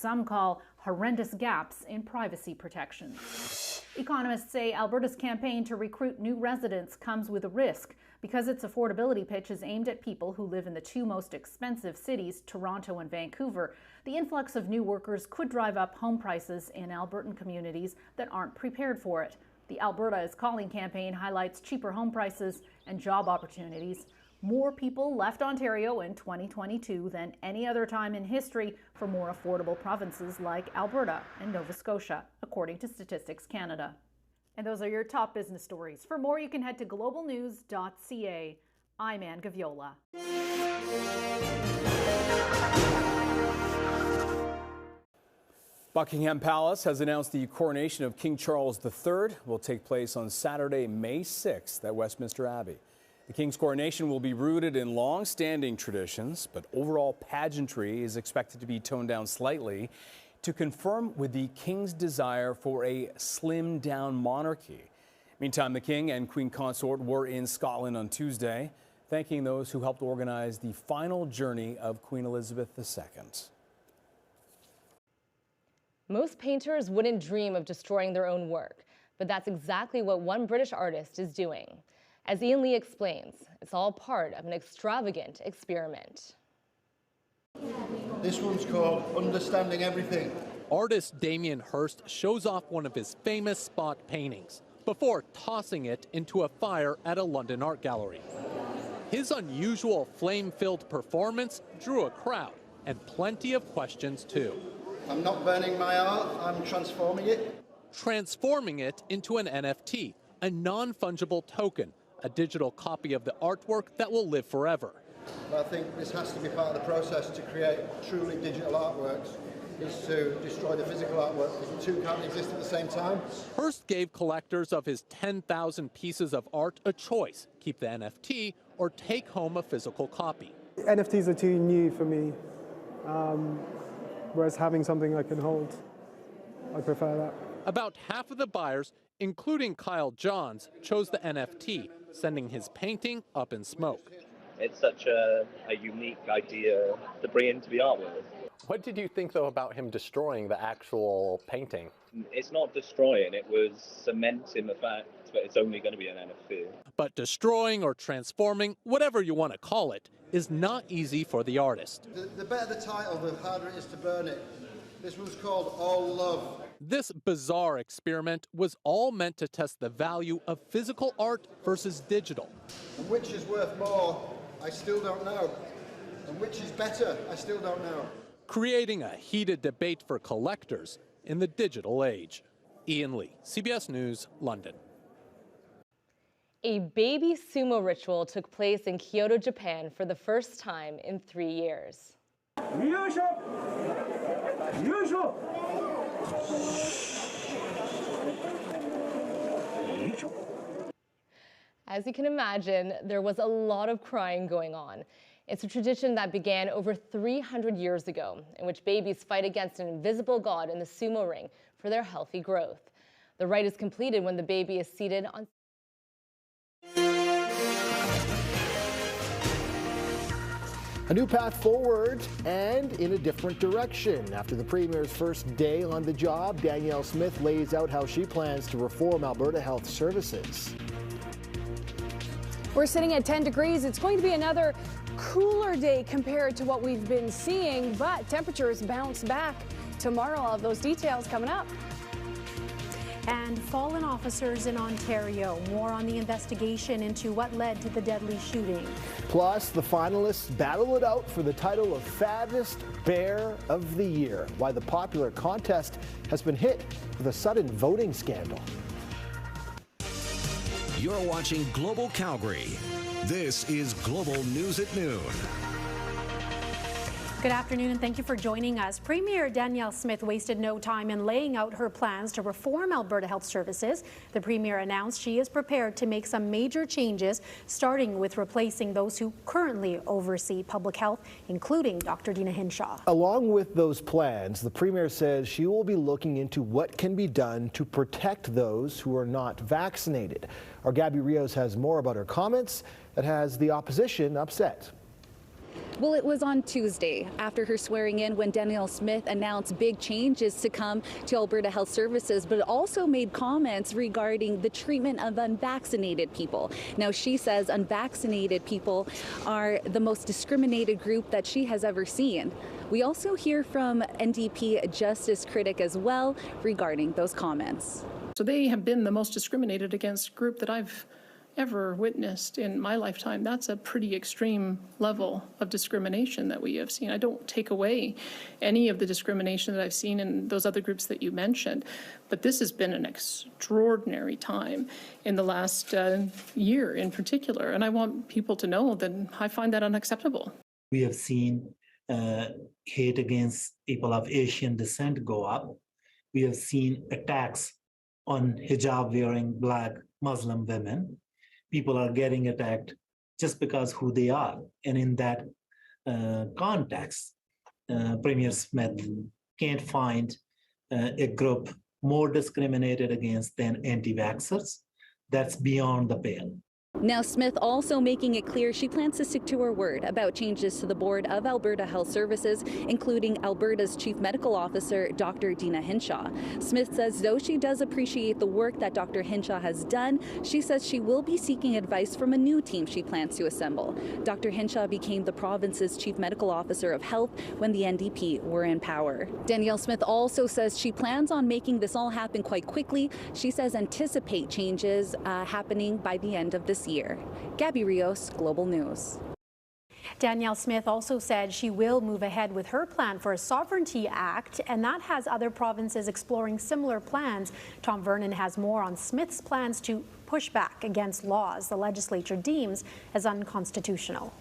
some call horrendous gaps in privacy protections. Economists say Alberta's campaign to recruit new residents comes with a risk because its affordability pitch is aimed at people who live in the two most expensive cities, Toronto and Vancouver. The influx of new workers could drive up home prices in Albertan communities that aren't prepared for it. The Alberta is Calling campaign highlights cheaper home prices and job opportunities. More people left Ontario in 2022 than any other time in history for more affordable provinces like Alberta and Nova Scotia, according to Statistics Canada. And those are your top business stories. For more, you can head to globalnews.ca. I'm Ann Gaviola. Buckingham Palace has announced the coronation of King Charles III will take place on Saturday, May 6th at Westminster Abbey. The King's coronation will be rooted in long-standing traditions, but overall pageantry is expected to be toned down slightly to conform with the King's desire for a slimmed-down monarchy. Meantime, the King and Queen Consort were in Scotland on Tuesday, thanking those who helped organize the final journey of Queen Elizabeth II. Most painters wouldn't dream of destroying their own work, but that's exactly what one British artist is doing. As Ian Lee explains, it's all part of an extravagant experiment. This one's called Understanding Everything. Artist Damien Hirst shows off one of his famous spot paintings before tossing it into a fire at a London art gallery. His unusual flame-filled performance drew a crowd and plenty of questions too. I'm not burning my art, I'm transforming it. Transforming it into an NFT, a non-fungible token, a digital copy of the artwork that will live forever. I think this has to be part of the process to create truly digital artworks, is to destroy the physical artwork, because the two can't exist at the same time. Hirst gave collectors of his 10,000 pieces of art a choice: keep the NFT or take home a physical copy. NFTs are too new for me, whereas having something I can hold, I prefer that. About half of the buyers, including Kyle Johns, chose the NFT, sending his painting up in smoke. It's such a unique idea to bring into the art world. What did you think, though, about him destroying the actual painting? It's not destroying, it was cementing the fact that it's only going to be an NFT. But destroying or transforming, whatever you want to call it, is not easy for the artist. The better the title, the harder it is to burn it. This one's called All Love. This bizarre experiment was all meant to test the value of physical art versus digital. And which is worth more, I still don't know. And which is better, I still don't know. Creating a heated debate for collectors in the digital age. Ian Lee, CBS News, London. A baby sumo ritual took place in Kyoto, Japan for the first time in 3 years. As you can imagine, there was a lot of crying going on. It's a tradition that began over 300 years ago, in which babies fight against an invisible god in the sumo ring for their healthy growth. The rite is completed when the baby is seated on. A new path forward and in a different direction. After the Premier's first day on the job, Danielle Smith lays out how she plans to reform Alberta Health Services. We're sitting at 10 degrees. It's going to be another cooler day compared to what we've been seeing, but temperatures bounce back tomorrow. All of those details coming up. And fallen officers in Ontario. More on the investigation into what led to the deadly shooting. Plus, the finalists battle it out for the title of Fattest Bear of the Year. Why the popular contest has been hit with a sudden voting scandal. You're watching Global Calgary. This is Global News at Noon. Good afternoon and thank you for joining us. Premier Danielle Smith wasted no time in laying out her plans to reform Alberta Health Services. The Premier announced she is prepared to make some major changes, starting with replacing those who currently oversee public health, including Dr. Dina Hinshaw. Along with those plans, the Premier says she will be looking into what can be done to protect those who are not vaccinated. Our Gabby Rios has more about her comments that has the opposition upset. Well, it was on Tuesday after her swearing in when Danielle Smith announced big changes to come to Alberta Health Services, but also made comments regarding the treatment of unvaccinated people. Now, she says unvaccinated people are the most discriminated group that she has ever seen. We also hear from NDP justice critic as well regarding those comments. So they have been the most discriminated against group that I've ever witnessed in my lifetime. That's a pretty extreme level of discrimination that we have seen. I don't take away any of the discrimination that I've seen in those other groups that you mentioned, but this has been an extraordinary time in the last year in particular, and I want people to know that I find that unacceptable. We have seen hate against people of Asian descent go up. We have seen attacks on hijab-wearing Black Muslim women. People are getting attacked just because who they are. And in that context, Premier Smith can't find a group more discriminated against than anti-vaxxers. That's beyond the pale. Now, Smith also making it clear she plans to stick to her word about changes to the board of Alberta Health Services, including Alberta's Chief Medical Officer, Dr. Dina Hinshaw. Smith says though she does appreciate the work that Dr. Hinshaw has done, she says she will be seeking advice from a new team she plans to assemble. Dr. Hinshaw became the province's Chief Medical Officer of Health when the NDP were in power. Danielle Smith also says she plans on making this all happen quite quickly. She says anticipate changes happening by the end of this year. Gabby Rios, Global News. Danielle Smith also said she will move ahead with her plan for a Sovereignty Act, and that has other provinces exploring similar plans. Tom Vernon has more on Smith's plans to push back against laws the legislature deems as unconstitutional.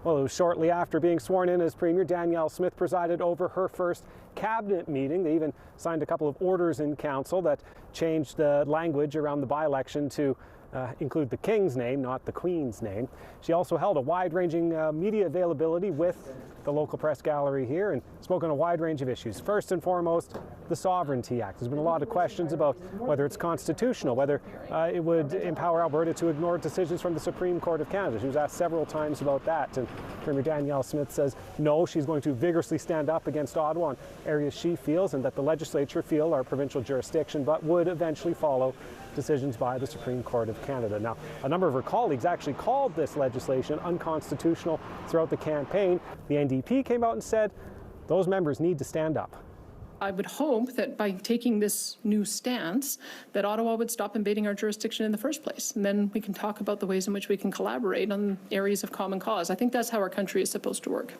Well, it was shortly after being sworn in as Premier, Danielle Smith presided over her first cabinet meeting. They even signed a couple of orders in council that changed the language around the by-election to include the King's name, not the Queen's name. She also held a wide-ranging media availability with the local press gallery here and spoke on a wide range of issues. First and foremost, the Sovereignty Act. There's been a lot of questions about whether it's constitutional, whether it would empower Alberta to ignore decisions from the Supreme Court of Canada. She was asked several times about that, and Premier Danielle Smith says no, she's going to vigorously stand up against Ottawa on areas she feels and that the legislature feel are provincial jurisdiction, but would eventually follow decisions by the Supreme Court of Canada. Now, a number of her colleagues actually called this legislation unconstitutional throughout the campaign. The NDP came out and said those members need to stand up. I would hope that by taking this new stance that Ottawa would stop invading our jurisdiction in the first place, and then we can talk about the ways in which we can collaborate on areas of common cause. I think that's how our country is supposed to work.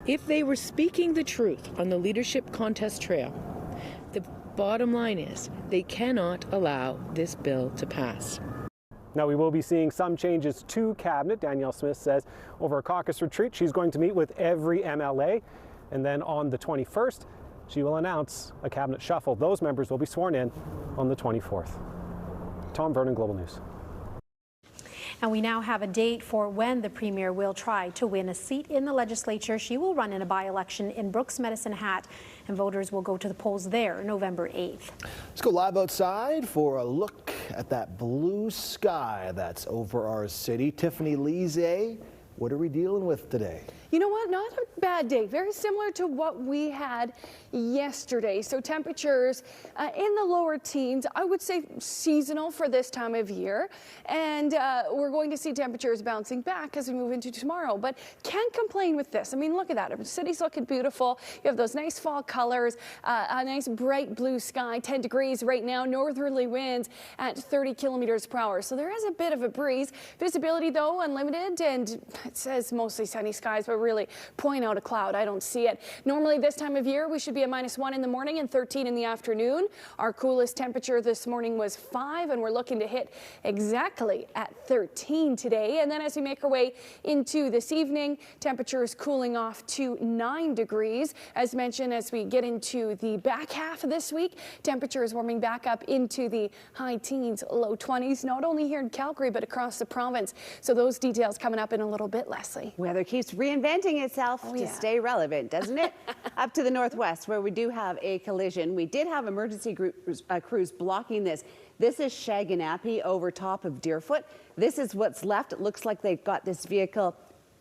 If they were speaking the truth on the leadership contest trail, the bottom line is they cannot allow this bill to pass. Now, we will be seeing some changes to cabinet. Danielle Smith says over a caucus retreat, she's going to meet with every MLA, and then on the 21st, she will announce a cabinet shuffle. Those members will be sworn in on the 24th. Tom Vernon, Global News. And we now have a date for when the Premier will try to win a seat in the legislature. She will run in a by-election in Brooks Medicine Hat, and voters will go to the polls there November 8th. Let's go live outside for a look at that blue sky that's over our city. Tiffany Lise, what are we dealing with today? You know what? Not a bad day. Very similar to what we had yesterday. So temperatures in the lower teens, I would say seasonal for this time of year. And we're going to see temperatures bouncing back as we move into tomorrow. But can't complain with this. I mean, look at that. The city's looking beautiful. You have those nice fall colors, a nice bright blue sky, 10 degrees right now, northerly winds at 30 kilometers per hour. So there is a bit of a breeze. Visibility, though, unlimited. And it says mostly sunny skies, but really point out a cloud. I don't see it. Normally this time of year we should be at -1 in the morning and 13 in the afternoon. Our coolest temperature this morning was 5, and we're looking to hit exactly at 13 today. And then as we make our way into this evening, temperatures cooling off to 9 degrees. As mentioned, as we get into the back half of this week, temperatures warming back up into the high teens, low 20s, not only here in Calgary but across the province. So those details coming up in a little bit, Leslie. Weather keeps reinventing itself to stay relevant, doesn't it? Up to the northwest, where we do have a collision. We did have emergency crews blocking this. This is Shaganappy over top of Deerfoot. This is what's left. It looks like they've got this vehicle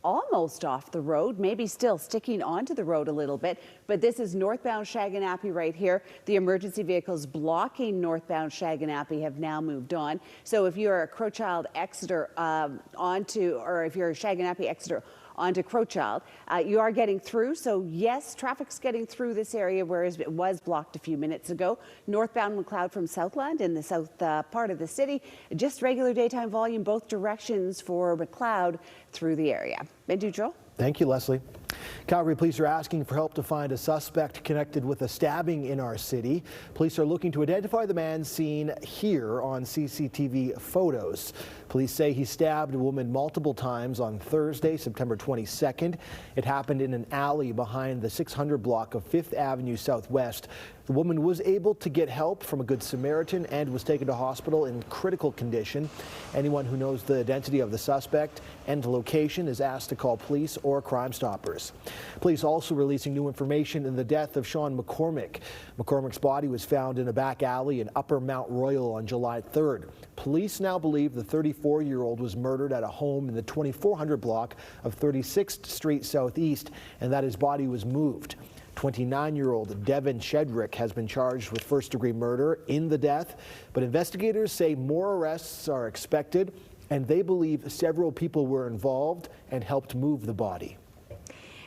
almost off the road, maybe still sticking onto the road a little bit, but this is northbound Shaganappi right here. The emergency vehicles blocking northbound Shaganappi have now moved on. So if you're a Crowchild Exeter if you're a Shaganappi Exeter onto Crowchild, you are getting through. So yes, traffic's getting through this area, whereas it was blocked a few minutes ago. Northbound Macleod from Southland in the south part of the city, just regular daytime volume both directions for Macleod through the area. Joel? Thank you, Leslie. Calgary police are asking for help to find a suspect connected with a stabbing in our city. Police are looking to identify the man seen here on CCTV photos. Police say he stabbed a woman multiple times on Thursday, September 22nd. It happened in an alley behind the 600 block of 5th Avenue Southwest. The woman was able to get help from a Good Samaritan and was taken to hospital in critical condition. Anyone who knows the identity of the suspect and location is asked to call police or Crime Stoppers. Police also releasing new information in the death of Sean McCormick. McCormick's body was found in a back alley in Upper Mount Royal on July 3rd. Police now believe the 34-year-old was murdered at a home in the 2400 block of 36th Street Southeast and that his body was moved. 29-year-old Devin Shedrick has been charged with first-degree murder in the death, but investigators say more arrests are expected and they believe several people were involved and helped move the body.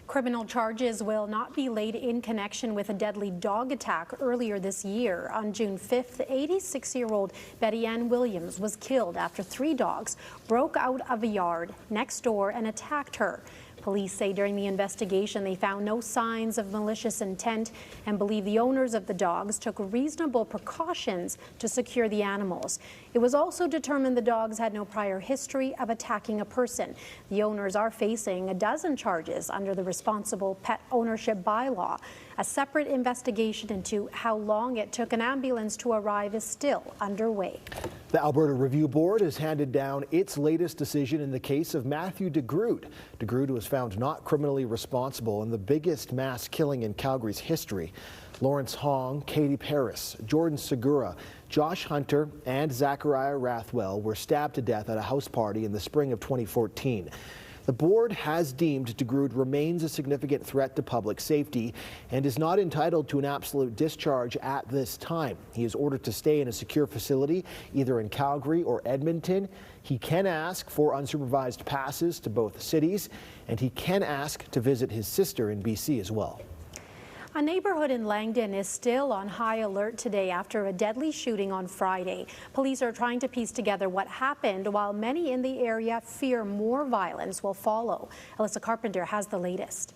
Criminal charges will not be laid in connection with a deadly dog attack earlier this year. On June 5th, 86-year-old Betty Ann Williams was killed after 3 dogs broke out of a yard next door and attacked her. Police say during the investigation they found no signs of malicious intent and believe the owners of the dogs took reasonable precautions to secure the animals. It was also determined the dogs had no prior history of attacking a person. The owners are facing a dozen charges under the Responsible Pet Ownership Bylaw. A separate investigation into how long it took an ambulance to arrive is still underway. The Alberta Review Board has handed down its latest decision in the case of Matthew DeGroote. DeGroote was found not criminally responsible in the biggest mass killing in Calgary's history. Lawrence Hong, Katie Paris, Jordan Segura, Josh Hunter, and Zachariah Rathwell were stabbed to death at a house party in the spring of 2014. The board has deemed DeGroote remains a significant threat to public safety and is not entitled to an absolute discharge at this time. He is ordered to stay in a secure facility, either in Calgary or Edmonton. He can ask for unsupervised passes to both cities, and he can ask to visit his sister in BC as well. A neighborhood in Langdon is still on high alert today after a deadly shooting on Friday. Police are trying to piece together what happened, while many in the area fear more violence will follow. Alyssa Carpenter has the latest.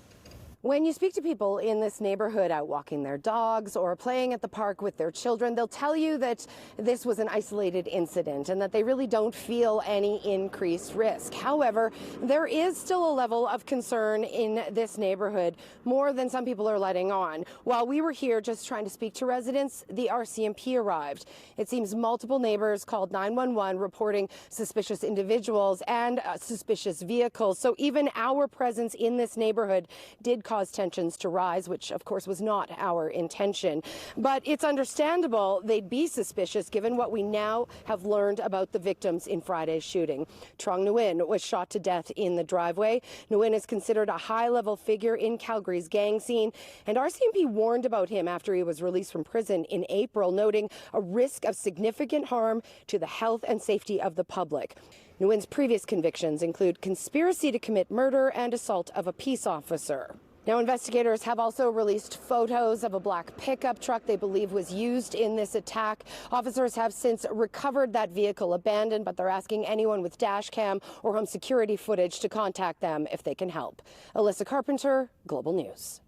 When you speak to people in this neighborhood out walking their dogs or playing at the park with their children, they'll tell you that this was an isolated incident and that they really don't feel any increased risk. However, there is still a level of concern in this neighborhood, more than some people are letting on. While we were here just trying to speak to residents, the RCMP arrived. It seems multiple neighbors called 911 reporting suspicious individuals and suspicious vehicles. So even our presence in this neighborhood did cause tensions to rise, which of course was not our intention. But it's understandable they'd be suspicious given what we now have learned about the victims in Friday's shooting. Trong Nguyen was shot to death in the driveway. Nguyen is considered a high-level figure in Calgary's gang scene, and RCMP warned about him after he was released from prison in April, noting a risk of significant harm to the health and safety of the public. Nguyen's previous convictions include conspiracy to commit murder and assault of a peace officer. Now, investigators have also released photos of a black pickup truck they believe was used in this attack. Officers have since recovered that vehicle abandoned, but they're asking anyone with dash cam or home security footage to contact them if they can help. Alyssa Carpenter, Global News.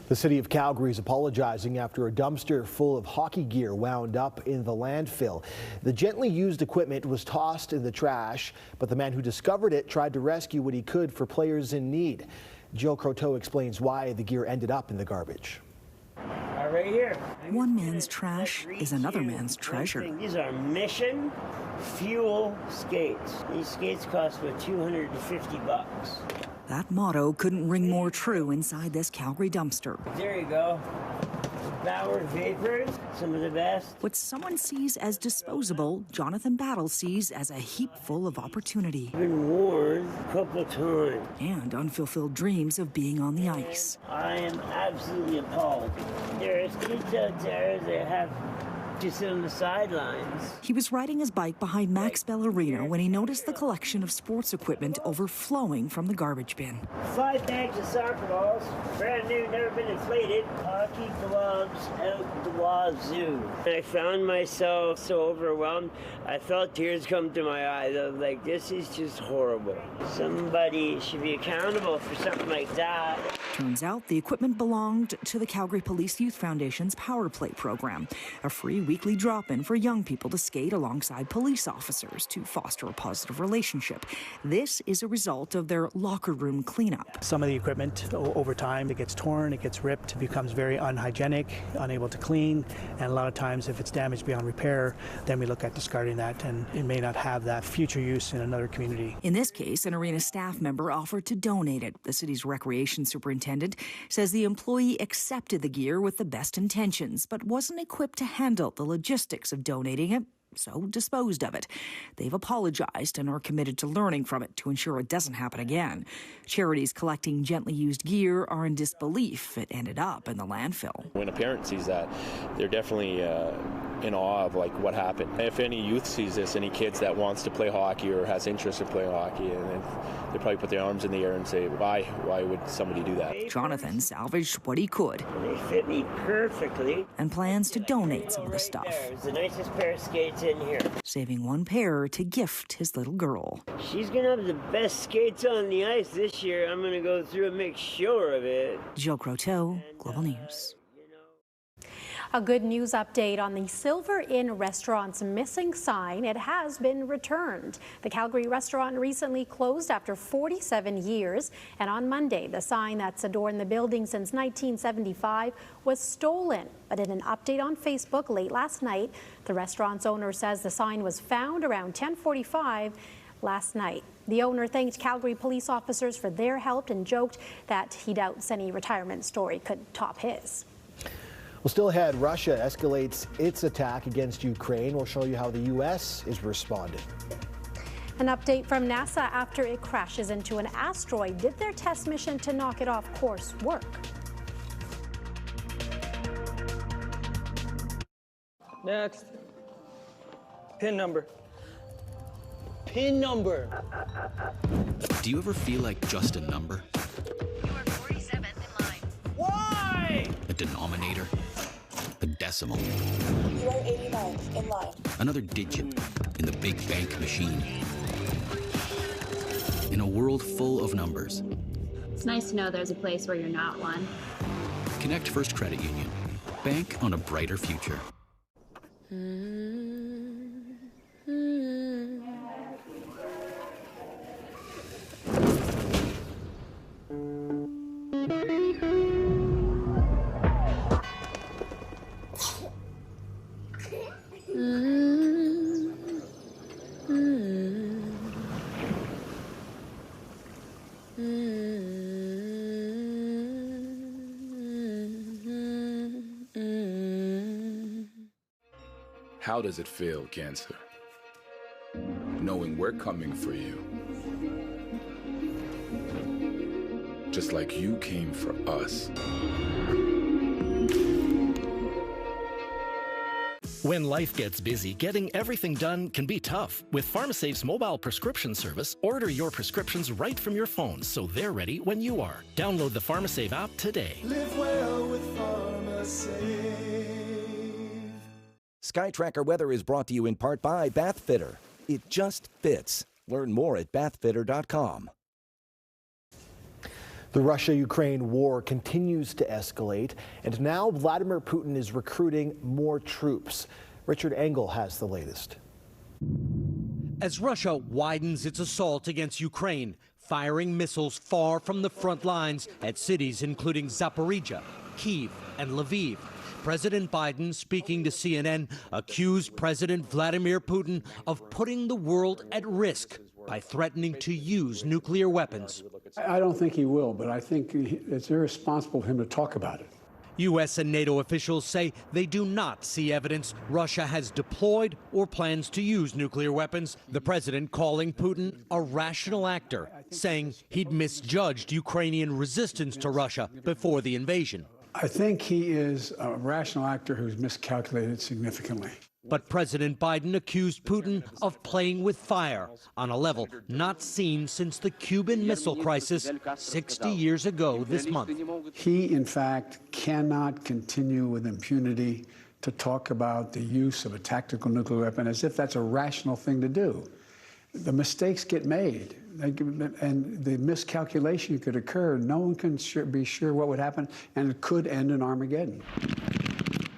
The city of Calgary is apologizing after a dumpster full of hockey gear wound up in the landfill. The gently used equipment was tossed in the trash, but the man who discovered it tried to rescue what he could for players in need. Jill Croteau explains why the gear ended up in the garbage. Right here. One man's trash is another man's treasure. These are Mission Fuel skates. These skates cost about $250. That motto couldn't ring more true inside this Calgary dumpster. There you go. Bauer Vapors, some of the best. What someone sees as disposable, Jonathan Battle sees as a heap full of opportunity. I've been warned a couple times. And unfulfilled dreams of being on the ice. I am absolutely appalled. There's kids out there that have to sit on the sidelines. He was riding his bike behind Max Bell Arena when he noticed the collection of sports equipment overflowing from the garbage bin. 5 bags of soccer balls, brand new, never been inflated. Hockey gloves out the wazoo. I found myself so overwhelmed, I felt tears come to my eyes. I was like, this is just horrible. Somebody should be accountable for something like that. Turns out the equipment belonged to the Calgary Police Youth Foundation's Power Play program, a free weekly drop-in for young people to skate alongside police officers to foster a positive relationship. This is a result of their locker room cleanup. Some of the equipment over time, it gets torn, it gets ripped, it becomes very unhygienic, unable to clean, and a lot of times if it's damaged beyond repair, then we look at discarding that, and it may not have that future use in another community. In this case, an arena staff member offered to donate it. The city's recreation superintendent says the employee accepted the gear with the best intentions, but wasn't equipped to handle the logistics of donating it, so disposed of it. They've apologized and are committed to learning from it to ensure it doesn't happen again. Charities collecting gently used gear are in disbelief it ended up in the landfill. When a parent sees that, they're definitely in awe of like what happened. If any youth sees this, any kids that wants to play hockey or has interest in playing hockey, and they probably put their arms in the air and say, why would somebody do that? Jonathan salvaged what he could. They fit me perfectly. And plans to donate some of the stuff. There's the nicest pair of skates in here. Saving one pair to gift his little girl. She's gonna have the best skates on the ice this year. I'm gonna go through and make sure of it. Joe Croteau, Global News. A good news update on the Silver Inn restaurant's missing sign. It has been returned. The Calgary restaurant recently closed after 47 years, and on Monday, the sign that's adorned the building since 1975 was stolen. But in an update on Facebook late last night, the restaurant's owner says the sign was found around 10:45 last night. The owner thanked Calgary police officers for their help and joked that he doubts any retirement story could top his. Well, still ahead, Russia escalates its attack against Ukraine. We'll show you how the U.S. is responding. An update from NASA after it crashes into an asteroid. Did their test mission to knock it off course work? Next. Pin number. Pin number. Do you ever feel like just a number? You are 47 in line. Why? A denominator? A decimal? You are 89 in line. Another digit in the big bank machine? In a world full of numbers. It's nice to know there's a place where you're not one. Connect First Credit Union. Bank on a brighter future. How does it feel, cancer? Knowing we're coming for you. Just like you came for us. When life gets busy, getting everything done can be tough. With PharmaSafe's mobile prescription service, order your prescriptions right from your phone so they're ready when you are. Download the PharmaSafe app today. Live well with PharmaSafe. SkyTracker Weather is brought to you in part by Bathfitter. It just fits. Learn more at bathfitter.com. The Russia-Ukraine war continues to escalate, and now Vladimir Putin is recruiting more troops. Richard Engel has the latest. As Russia widens its assault against Ukraine, firing missiles far from the front lines at cities including Zaporizhia, Kyiv, and Lviv, President Biden, speaking to CNN, accused President Vladimir Putin of putting the world at risk by threatening to use nuclear weapons. I don't think he will, but I think it's irresponsible for him to talk about it. U.S. and NATO officials say they do not see evidence Russia has deployed or plans to use nuclear weapons. The president calling Putin a rational actor, saying he'd misjudged Ukrainian resistance to Russia before the invasion. I think he is a rational actor who's miscalculated significantly. But President Biden accused Putin of playing with fire on a level not seen since the Cuban Missile Crisis 60 years ago this month. He, in fact, cannot continue with impunity to talk about the use of a tactical nuclear weapon as if that's a rational thing to do. The mistakes get made, and the miscalculation could occur. No one can be sure what would happen, and it could end in Armageddon.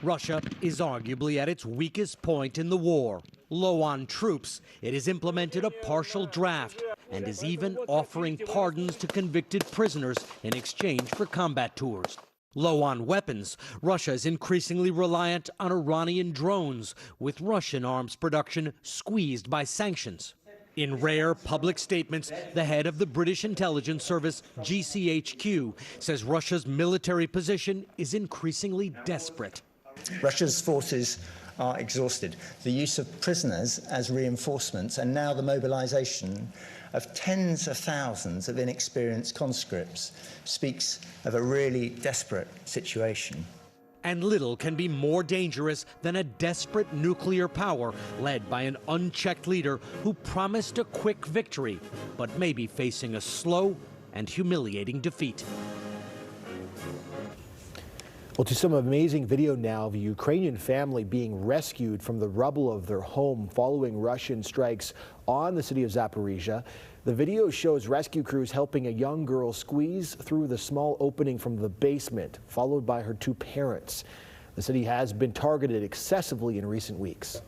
Russia is arguably at its weakest point in the war. Low on troops, it has implemented a partial draft and is even offering pardons to convicted prisoners in exchange for combat tours. Low on weapons, Russia is increasingly reliant on Iranian drones, with Russian arms production squeezed by sanctions. In rare public statements, the head of the British intelligence service, GCHQ, says Russia's military position is increasingly desperate. Russia's forces are exhausted. The use of prisoners as reinforcements and now the mobilization of tens of thousands of inexperienced conscripts speaks of a really desperate situation. And little can be more dangerous than a desperate nuclear power led by an unchecked leader who promised a quick victory, but may be facing a slow and humiliating defeat. Well, to some amazing video now of a Ukrainian family being rescued from the rubble of their home following Russian strikes on the city of Zaporizhia. The video shows rescue crews helping a young girl squeeze through the small opening from the basement, followed by her two parents. The city has been targeted excessively in recent weeks.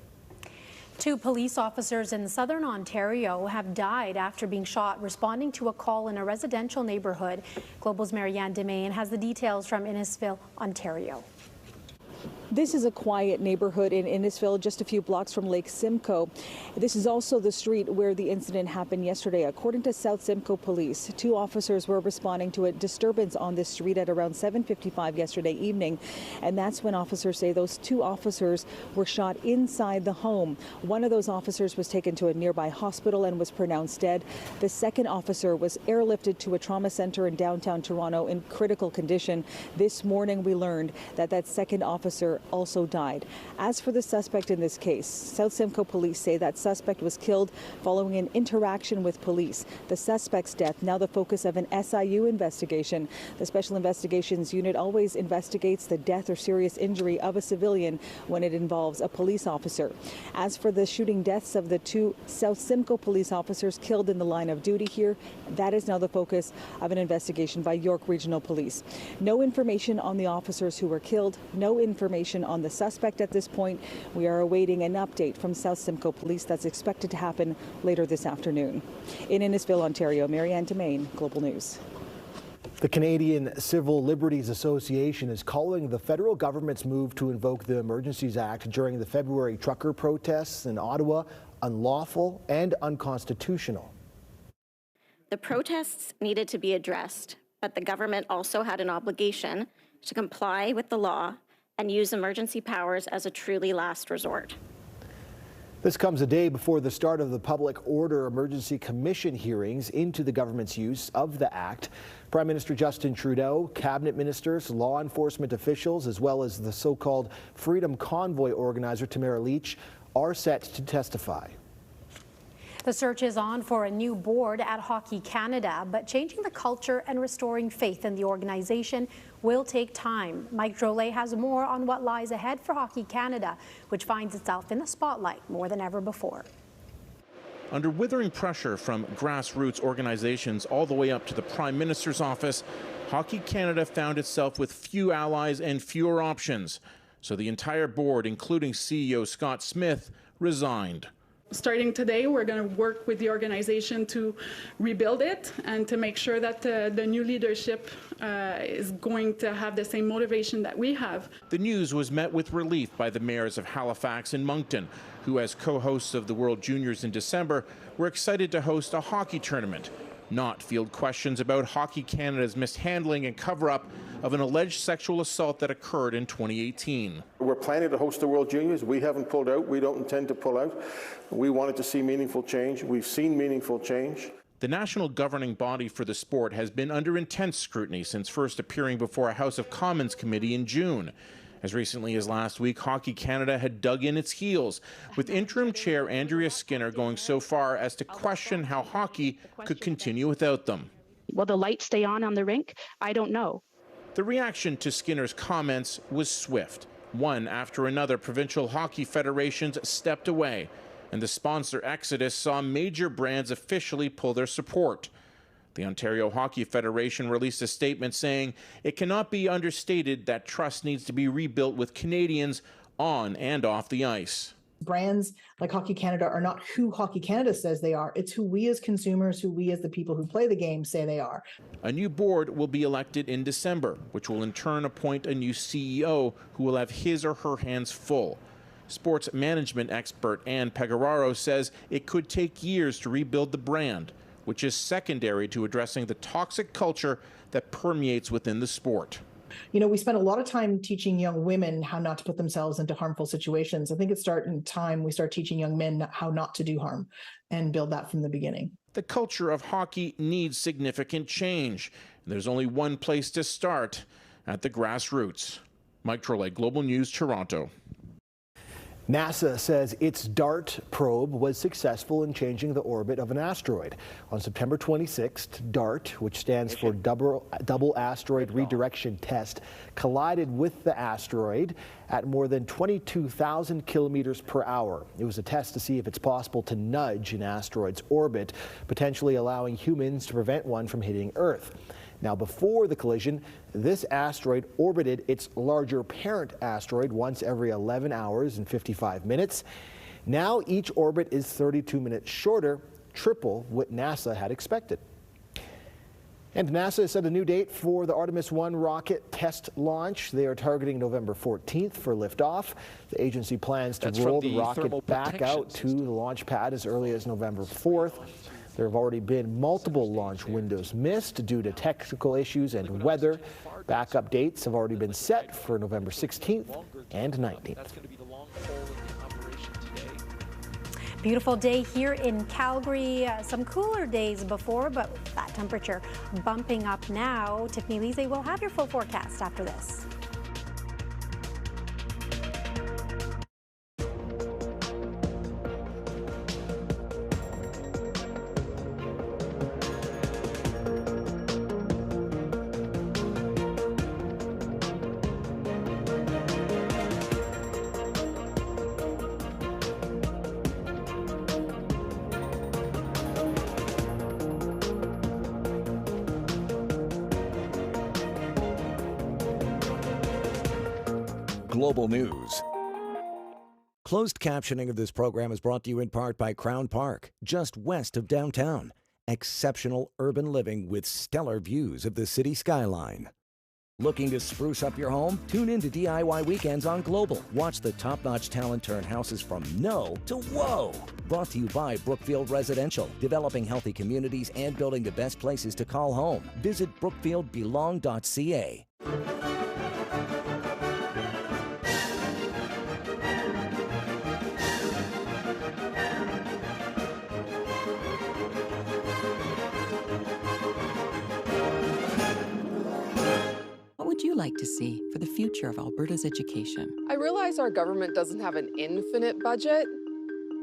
2 police officers in southern Ontario have died after being shot responding to a call in a residential neighborhood. Global's Marianne Demain has the details from Innisfil, Ontario. This is a quiet neighborhood in Innisfil, just a few blocks from Lake Simcoe. This is also the street where the incident happened yesterday. According to South Simcoe Police, 2 officers were responding to a disturbance on this street at around 7:55 yesterday evening. And that's when officers say those 2 officers were shot inside the home. One of those officers was taken to a nearby hospital and was pronounced dead. The second officer was airlifted to a trauma center in downtown Toronto in critical condition. This morning we learned that that second officer also died. As for the suspect in this case, South Simcoe Police say that suspect was killed following an interaction with police. The suspect's death now the focus of an SIU investigation. The Special Investigations Unit always investigates the death or serious injury of a civilian when it involves a police officer. As for the shooting deaths of the 2 South Simcoe police officers killed in the line of duty here, that is now the focus of an investigation by York Regional Police. No information on the officers who were killed, no information on the suspect at this point. We are awaiting an update from South Simcoe Police that's expected to happen later this afternoon. In Innisfil, Ontario, Marianne Demain, Global News. The Canadian Civil Liberties Association is calling the federal government's move to invoke the Emergencies Act during the February trucker protests in Ottawa unlawful and unconstitutional. The protests needed to be addressed, but the government also had an obligation to comply with the law and use emergency powers as a truly last resort. This comes a day before the start of the Public Order Emergency Commission hearings into the government's use of the Act. Prime Minister Justin Trudeau, cabinet ministers, law enforcement officials, as well as the so-called Freedom Convoy organizer Tamara Leach are set to testify. The search is on for a new board at Hockey Canada, but changing the culture and restoring faith in the organization will take time. Mike Drolet has more on what lies ahead for Hockey Canada, which finds itself in the spotlight more than ever before. Under withering pressure from grassroots organizations all the way up to the Prime Minister's office, Hockey Canada found itself with few allies and fewer options. So the entire board, including CEO Scott Smith, resigned. Starting today, we're going to work with the organization to rebuild it and to make sure that the new leadership is going to have the same motivation that we have. The news was met with relief by the mayors of Halifax and Moncton, who, as co-hosts of the World Juniors in December, were excited to host a hockey tournament. not field questions about Hockey Canada's mishandling and cover-up of an alleged sexual assault that occurred in 2018. We're planning to host the World Juniors. We haven't pulled out. We don't intend to pull out. We wanted to see meaningful change. We've seen meaningful change. The national governing body for the sport has been under intense scrutiny since first appearing before a House of Commons committee in June. As recently as last week, Hockey Canada had dug in its heels, with interim chair Andrea Skinner going so far as to question how hockey could continue without them. Will the lights stay on the rink? I don't know. The reaction to Skinner's comments was swift. One after another, provincial hockey federations stepped away, and the sponsor exodus saw major brands officially pull their support. The Ontario Hockey Federation released a statement saying it cannot be understated that trust needs to be rebuilt with Canadians on and off the ice. Brands like Hockey Canada are not who Hockey Canada says they are. It's who we as consumers, who we as the people who play the game say they are. A new board will be elected in December, which will in turn appoint a new CEO who will have his or her hands full. Sports management expert Ann Pegararo says it could take years to rebuild the brand, which is secondary to addressing the toxic culture that permeates within the sport. You know, we spend a lot of time teaching young women how not to put themselves into harmful situations. I think it's starting time we start teaching young men how not to do harm and build that from the beginning. The culture of hockey needs significant change. There's only one place to start, at the grassroots. Mike Trolet, Global News, Toronto. NASA says its DART probe was successful in changing the orbit of an asteroid. On September 26th, DART, which stands for Double Asteroid Redirection Test, collided with the asteroid at more than 22,000 kilometers per hour. It was a test to see if it's possible to nudge an asteroid's orbit, potentially allowing humans to prevent one from hitting Earth. Now, before the collision, this asteroid orbited its larger parent asteroid once every 11 hours and 55 minutes. Now each orbit is 32 minutes shorter, triple what NASA had expected. And NASA has set a new date for the Artemis 1 rocket test launch. They are targeting November 14th for liftoff. The agency plans to roll the rocket back out to the launch pad as early as November 4th. There have already been multiple launch windows missed due to technical issues and weather. Backup dates have already been set for November 16th and 19th. Beautiful day here in Calgary. Some cooler days before, but that temperature bumping up now. Tiffany Lise will have your full forecast after this. Global News. Closed captioning of this program is brought to you in part by Crown Park, just west of downtown. Exceptional urban living with stellar views of the city skyline. Looking to spruce up your home? Tune in to DIY Weekends on Global. Watch the top-notch talent turn houses from no to whoa. Brought to you by Brookfield Residential, developing healthy communities and building the best places to call home. Visit brookfieldbelong.ca. What would you like to see for the future of Alberta's education? I realize our government doesn't have an infinite budget,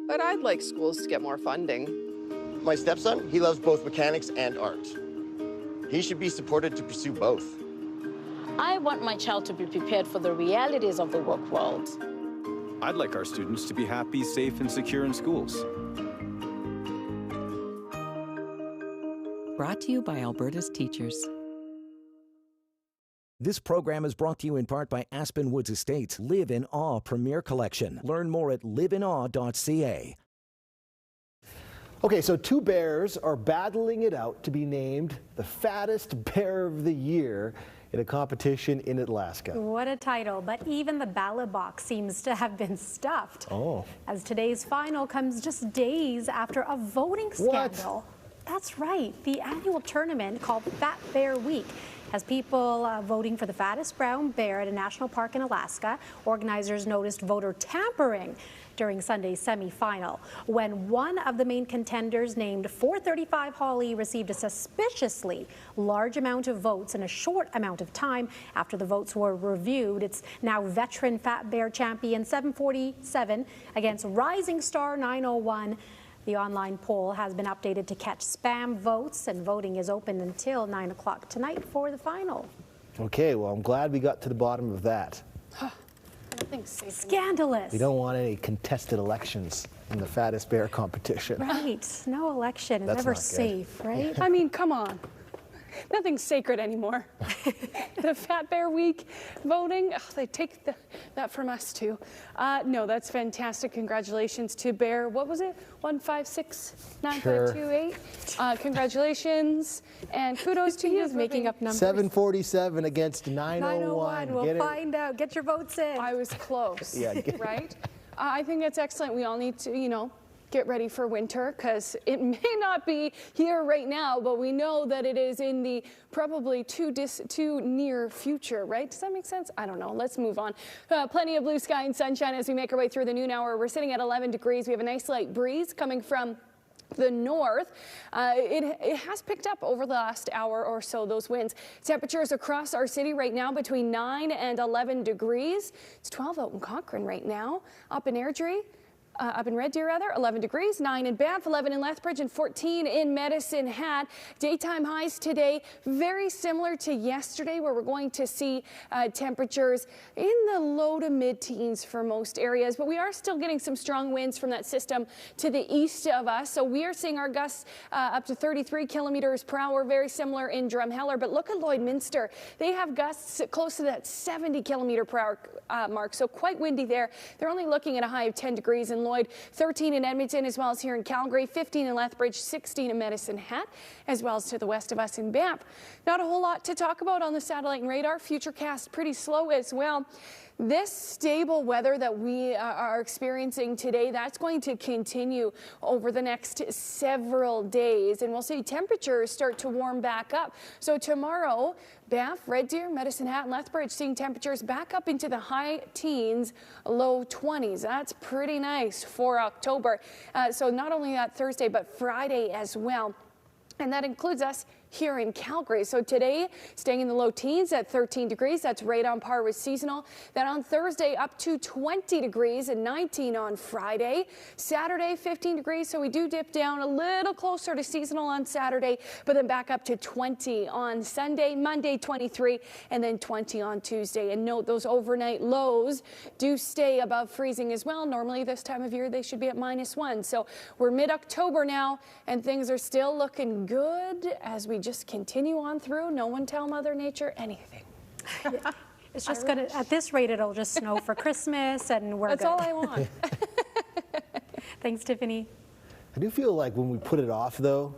but I'd like schools to get more funding. My stepson, he loves both mechanics and art. He should be supported to pursue both. I want my child to be prepared for the realities of the work world. I'd like our students to be happy, safe, and secure in schools. Brought to you by Alberta's teachers. This program is brought to you in part by Aspen Woods Estates Live in Awe Premier Collection. Learn more at liveinawe.ca. Okay, so two bears are battling it out to be named the fattest bear of the year in a competition in Alaska. What a title, but even the ballot box seems to have been stuffed. Oh. As today's final comes just days after a voting scandal. That's right. The annual tournament called Fat Bear Week has people voting for the fattest brown bear at a national park in Alaska. Organizers noticed voter tampering during Sunday's semifinal when one of the main contenders, named 435 Holly, received a suspiciously large amount of votes in a short amount of time. After the votes were reviewed, it's now veteran Fat Bear champion 747 against rising star 901. The online poll has been updated to catch spam votes, and voting is open until 9 o'clock tonight for the final. Okay, well, I'm glad we got to the bottom of that. Nothing's safe. Scandalous. We don't want any contested elections in the fattest bear competition. Right. No election is That's ever not good. safe, right? I mean, come on. Nothing's sacred anymore. The Fat Bear Week voting, they take that from us too. No, that's fantastic. Congratulations to Bear. What was it? 1569528. Congratulations and kudos to you. Making up numbers. 747 against 901. We'll find out. Get your votes in. I was close. Yeah. Right? I think that's excellent. We all need to, get ready for winter, because it may not be here right now, but we know that it is in the probably too near future, right? Does that make sense? I don't know. Let's move on. Plenty of blue sky and sunshine as we make our way through the noon hour. We're sitting at 11 degrees. We have a nice light breeze coming from the north. It has picked up over the last hour or so, those winds. Temperatures across our city right now between 9 and 11 degrees. It's 12 out in Cochrane right now. Up in Airdrie, up in Red Deer rather, 11 degrees, 9 in Banff, 11 in Lethbridge, and 14 in Medicine Hat. Daytime highs today, very similar to yesterday, where we're going to see temperatures in the low to mid-teens for most areas, but we are still getting some strong winds from that system to the east of us. So we are seeing our gusts up to 33 kilometers per hour, very similar in Drumheller. But look at Lloydminster. They have gusts close to that 70 kilometer per hour mark, so quite windy there. They're only looking at a high of 10 degrees in Lloyd, 13 in Edmonton, as well as here in Calgary, 15 in Lethbridge, 16 in Medicine Hat, as well as to the west of us in Banff. Not a whole lot to talk about on the satellite and radar. Futurecast pretty slow as well. This stable weather that we are experiencing today, that's going to continue over the next several days, and we'll see temperatures start to warm back up. So tomorrow, Banff, Red Deer, Medicine Hat, and Lethbridge seeing temperatures back up into the high teens, low 20s. That's pretty nice for October. So not only that Thursday, but Friday as well. And that includes us here in Calgary. So today, staying in the low teens at 13 degrees. That's right on par with seasonal. Then on Thursday, up to 20 degrees and 19 on Friday. Saturday, 15 degrees. So we do dip down a little closer to seasonal on Saturday, but then back up to 20 on Sunday. Monday, 23, and then 20 on Tuesday. And note, those overnight lows do stay above freezing as well. Normally this time of year, they should be at -1. So we're mid-October now, and things are still looking good as we just continue on through. No one tell Mother Nature anything. It's just gonna, at this rate, it'll just snow for Christmas, and we're That's good. all I want. Thanks, Tiffany. I do feel like when we put it off, though,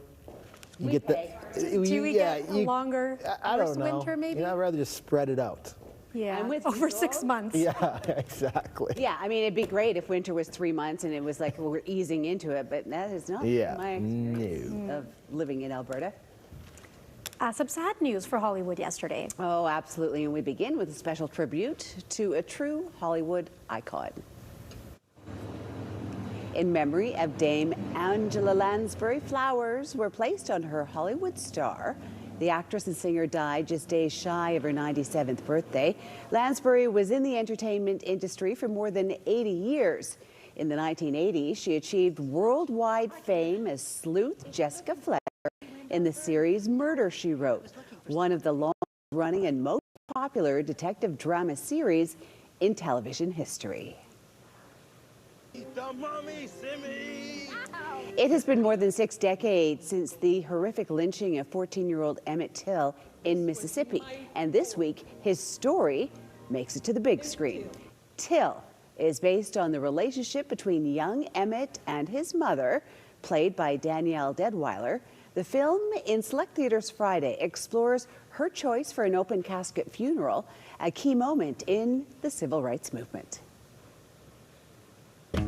you get the... Do we get a longer, I worse don't know. winter, maybe? I'd rather just spread it out. Yeah, with over you 6 months. Yeah, exactly. Yeah, I mean, it'd be great if winter was 3 months and it was like we're easing into it, but that is not my experience of living in Alberta. Some sad news for Hollywood yesterday. Oh, absolutely. And we begin with a special tribute to a true Hollywood icon. In memory of Dame Angela Lansbury, flowers were placed on her Hollywood star. The actress and singer died just days shy of her 97th birthday. Lansbury was in the entertainment industry for more than 80 years. In the 1980s, she achieved worldwide fame as sleuth Jessica Fletcher in the series Murder, She Wrote, one of the longest-running and most popular detective drama series in television history. It has been more than 6 decades since the horrific lynching of 14-year-old Emmett Till in Mississippi, and this week his story makes it to the big screen. Till is based on the relationship between young Emmett and his mother, played by Danielle Deadwyler. The film, in select theaters Friday, explores her choice for an open casket funeral, a key moment in the civil rights movement.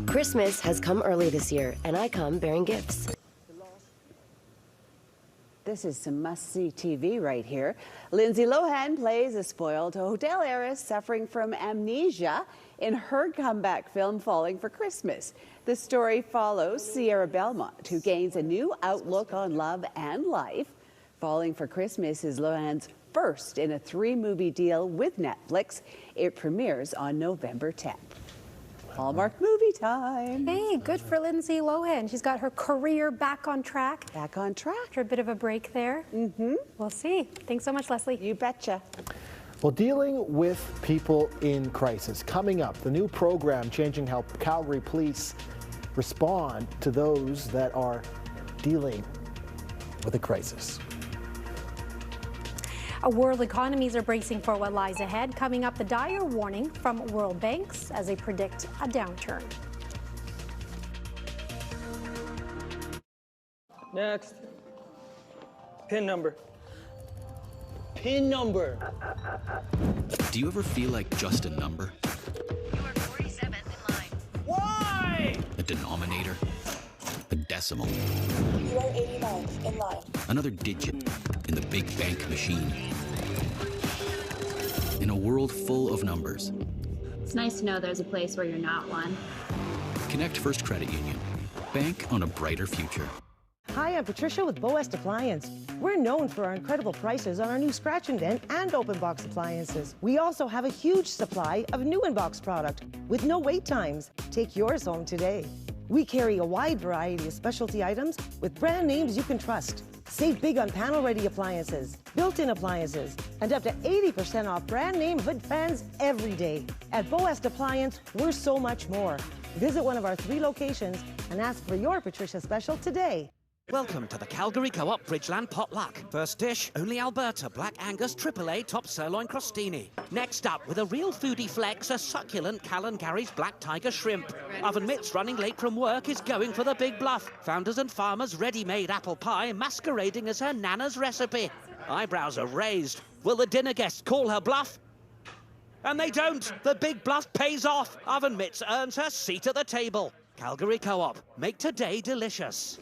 Christmas has come early this year, and I come bearing gifts. This is some must-see TV right here. Lindsay Lohan plays a spoiled hotel heiress suffering from amnesia in her comeback film, Falling for Christmas. The story follows Sierra Belmont, who gains a new outlook on love and life. Falling for Christmas is Lohan's first in a 3-movie deal with Netflix. It premieres on November 10th. Hallmark movie time. Hey, good for Lindsay Lohan. She's got her career back on track. Back on track. After a bit of a break there. Mm-hmm. We'll see. Thanks so much, Leslie. You betcha. Well, dealing with people in crisis. Coming up, the new program changing how Calgary police respond to those that are dealing with a crisis. World economies are bracing for what lies ahead. Coming up, the dire warning from world banks as they predict a downturn. Next. PIN number. PIN number. Do you ever feel like just a number? You are 47th in line. Why? A denominator? A decimal? You are 89th in line. Another digit in the big bank machine? In a world full of numbers. It's nice to know there's a place where you're not one. Connect First Credit Union. Bank on a brighter future. Hi, I'm Patricia with Boest Appliance. We're known for our incredible prices on our new scratch and dent and open box appliances. We also have a huge supply of new in-box product with no wait times. Take yours home today. We carry a wide variety of specialty items with brand names you can trust. Save big on panel-ready appliances, built-in appliances, and up to 80% off brand name hood fans every day. At Boest Appliance, we're so much more. Visit one of our 3 locations and ask for your Patricia special today. Welcome to the Calgary Co-op Bridgeland Potluck. First dish, only Alberta Black Angus AAA Top Sirloin Crostini. Next up, with a real foodie flex, a succulent Callan Gary's Black Tiger Shrimp. Oven Mitts, running late from work, is going for the big bluff. Founders and Farmers ready-made apple pie masquerading as her nana's recipe. Eyebrows are raised. Will the dinner guests call her bluff? And they don't. The big bluff pays off. Oven Mitts earns her seat at the table. Calgary Co-op. Make today delicious.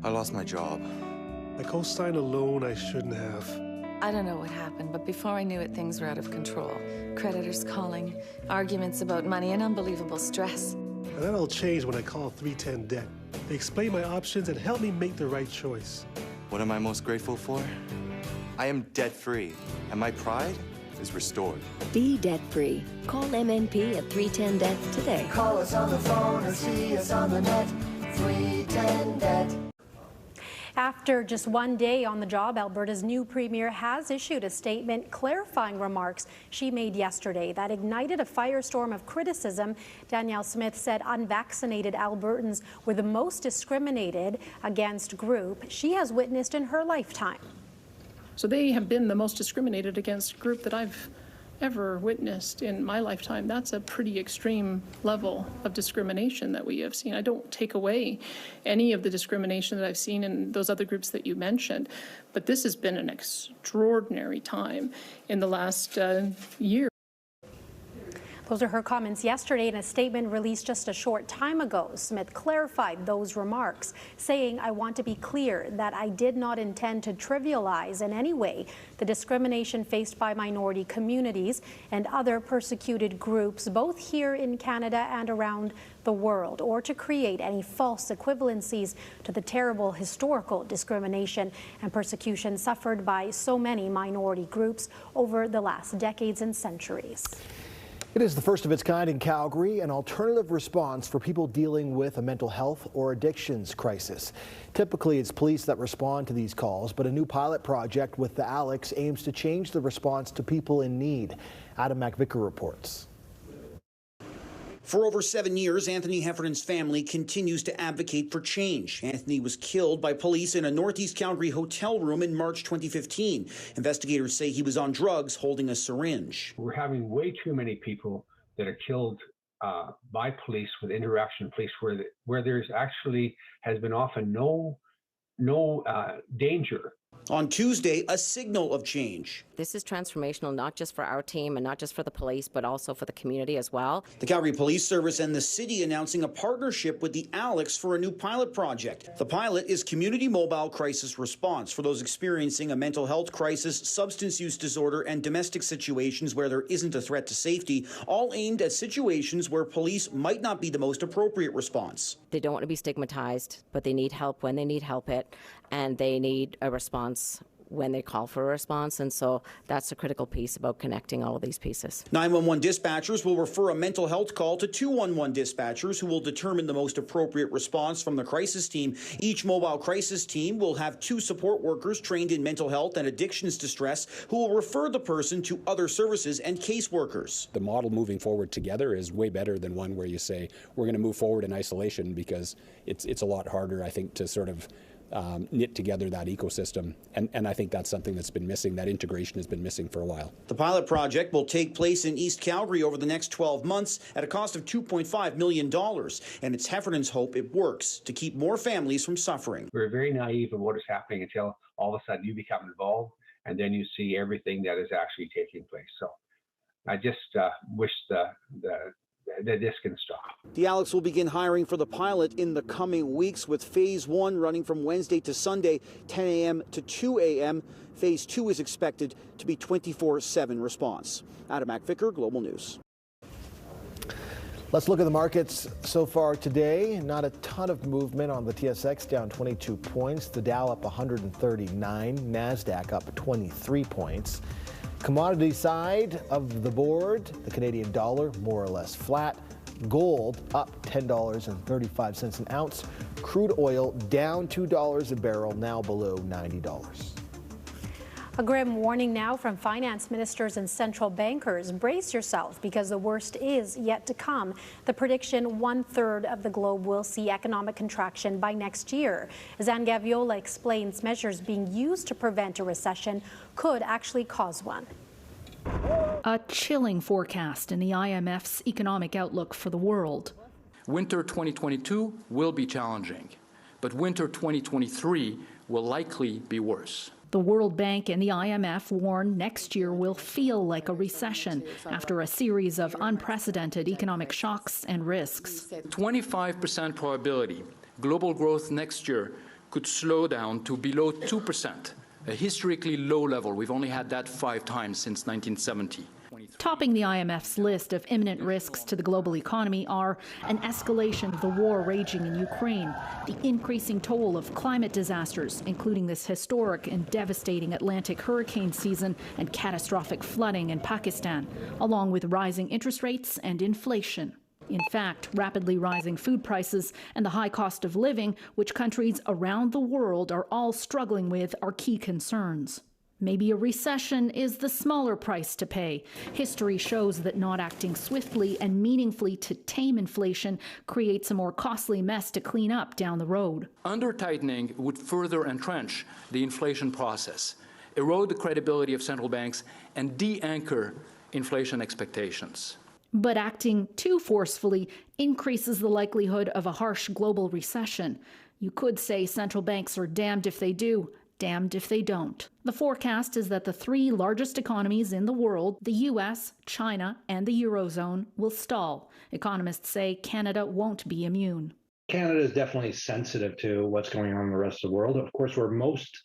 I lost my job. I co-signed a loan I shouldn't have. I don't know what happened, but before I knew it, things were out of control. Creditors calling, arguments about money, and unbelievable stress. And that all changed when I called 310 Debt. They explained my options and helped me make the right choice. What am I most grateful for? I am debt-free, and my pride is restored. Be debt-free. Call MNP at 310 Debt today. Call us on the phone or see us on the net. 310 Debt. After just one day on the job, Alberta's new premier has issued a statement clarifying remarks she made yesterday that ignited a firestorm of criticism. Danielle Smith said unvaccinated Albertans were the most discriminated against group she has witnessed in her lifetime. So they have been the most discriminated against group that I've ever witnessed in my lifetime. That's a pretty extreme level of discrimination that we have seen. I don't take away any of the discrimination that I've seen in those other groups that you mentioned, but this has been an extraordinary time in the last year. Those are her comments yesterday in a statement released just a short time ago. Smith clarified those remarks, saying, "I want to be clear that I did not intend to trivialize in any way the discrimination faced by minority communities and other persecuted groups, both here in Canada and around the world, or to create any false equivalencies to the terrible historical discrimination and persecution suffered by so many minority groups over the last decades and centuries." It is the first of its kind in Calgary, an alternative response for people dealing with a mental health or addictions crisis. Typically, it's police that respond to these calls, but a new pilot project with the Alex aims to change the response to people in need. Adam McVicker reports. For over 7 years, Anthony Heffernan's family continues to advocate for change. Anthony was killed by police in a Northeast Calgary hotel room in March 2015. Investigators say he was on drugs holding a syringe. We're having way too many people that are killed by police with interaction with police where there's actually has been often no danger On Tuesday, a signal of change. This is transformational, not just for our team and not just for the police, but also for the community as well. The Calgary Police Service and the city announcing a partnership with the Alex for a new pilot project. The pilot is Community Mobile Crisis Response for those experiencing a mental health crisis, substance use disorder, and domestic situations where there isn't a threat to safety, all aimed at situations where police might not be the most appropriate response. They don't want to be stigmatized, but they need help when they need help and they need a response when they call for a response, and so that's a critical piece about connecting all of these pieces. 911 dispatchers will refer a mental health call to 211 dispatchers who will determine the most appropriate response from the crisis team. Each mobile crisis team will have 2 support workers trained in mental health and addictions distress who will refer the person to other services and caseworkers. The model moving forward together is way better than one where you say we're going to move forward in isolation, because it's a lot harder, I think, to sort of knit together that ecosystem. And I think that's something that's been missing. That integration has been missing for a while. The pilot project will take place in East Calgary over the next 12 months at a cost of $2.5 million. And it's Heffernan's hope it works to keep more families from suffering. We're very naive of what is happening until all of a sudden you become involved, and then you see everything that is actually taking place. So I just wish that this can stop. The Alex will begin hiring for the pilot in the coming weeks, with Phase 1 running from Wednesday to Sunday, 10 a.m. to 2 a.m. Phase 2 is expected to be 24/7 response. Adam McVicker, Global News. Let's look at the markets so far today. Not a ton of movement on the TSX, down 22 points. The Dow up 139, NASDAQ up 23 points. Commodity side of the board, the Canadian dollar more or less flat. Gold up $10.35 an ounce. Crude oil down $2 a barrel, now below $90. A grim warning now from finance ministers and central bankers. Brace yourself, because the worst is yet to come. The prediction, 1/3 of the globe will see economic contraction by next year. As Anne Gaviola explains, measures being used to prevent a recession could actually cause one. A chilling forecast in the IMF's economic outlook for the world. Winter 2022 will be challenging, but winter 2023 will likely be worse. The World Bank and the IMF warn next year will feel like a recession after a series of unprecedented economic shocks and risks. 25% probability global growth next year could slow down to below 2%, a historically low level. We've only had that 5 times since 1970. Topping the IMF's list of imminent risks to the global economy are an escalation of the war raging in Ukraine, the increasing toll of climate disasters, including this historic and devastating Atlantic hurricane season, and catastrophic flooding in Pakistan, along with rising interest rates and inflation. In fact, rapidly rising food prices and the high cost of living, which countries around the world are all struggling with, are key concerns. Maybe a recession is the smaller price to pay. History shows that not acting swiftly and meaningfully to tame inflation creates a more costly mess to clean up down the road. Under-tightening would further entrench the inflation process, erode the credibility of central banks, and de-anchor inflation expectations. But acting too forcefully increases the likelihood of a harsh global recession. You could say central banks are damned if they do, damned if they don't. The forecast is that the 3 largest economies in the world, the US, China, and the Eurozone, will stall. Economists say Canada won't be immune. Canada is definitely sensitive to what's going on in the rest of the world. Of course, we're most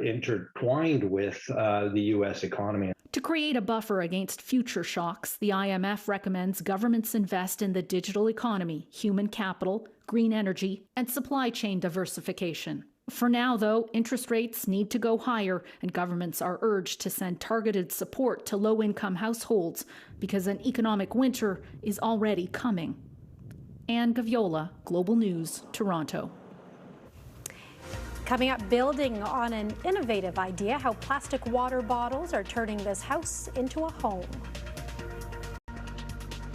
intertwined with the US economy. To create a buffer against future shocks, the IMF recommends governments invest in the digital economy, human capital, green energy, and supply chain diversification. For now, though, interest rates need to go higher, and governments are urged to send targeted support to low-income households because an economic winter is already coming. Anne Gaviola, Global News, Toronto. Coming up, building on an innovative idea, how plastic water bottles are turning this house into a home.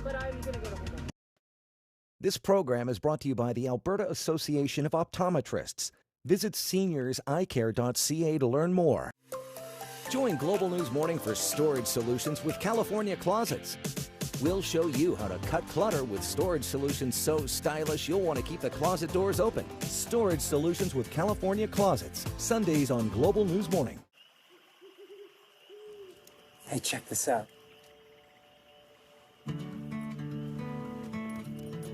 But I'm going to go to home. This program is brought to you by the Alberta Association of Optometrists. Visit seniorseyecare.ca to learn more. Join Global News Morning for storage solutions with California Closets. We'll show you how to cut clutter with storage solutions so stylish you'll want to keep the closet doors open. Storage solutions with California Closets. Sundays on Global News Morning. Hey, check this out.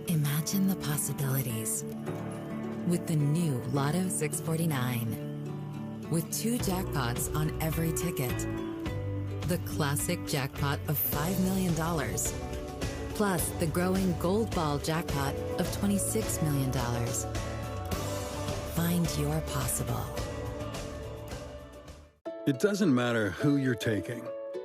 Imagine the possibilities with the new Lotto 649. With 2 jackpots on every ticket. The classic jackpot of $5 million. Plus the growing Gold Ball jackpot of $26 million. Find your possible. It doesn't matter who you're taking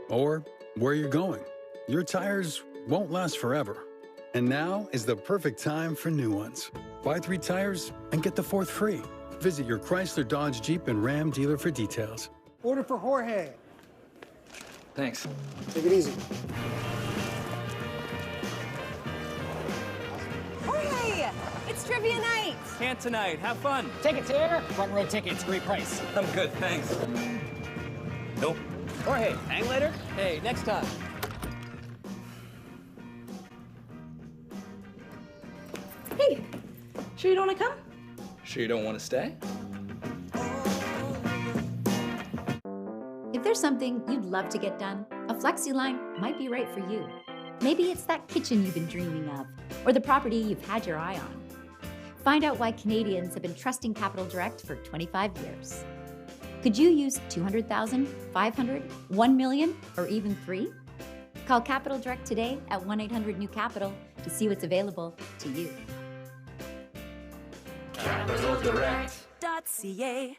or where you're going. Your tires won't last forever. And now is the perfect time for new ones. Buy 3 tires and get the 4th free. Visit your Chrysler, Dodge, Jeep, and Ram dealer for details. Order for Jorge. Thanks. Take it easy. Jorge! It's trivia night! Can't tonight. Have fun. Tickets here. Front row tickets. Great price. I'm good, thanks. Nope. Jorge, hang later? Hey, next time. Hey, sure you don't want to come? Sure you don't want to stay? If there's something you'd love to get done, a FlexiLine might be right for you. Maybe it's that kitchen you've been dreaming of, or the property you've had your eye on. Find out why Canadians have been trusting Capital Direct for 25 years. Could you use $200,000, $500,000, $1 million, or even $3 million? Call Capital Direct today at 1-800-NEW-CAPITAL to see what's available to you. CapitalDirect.ca.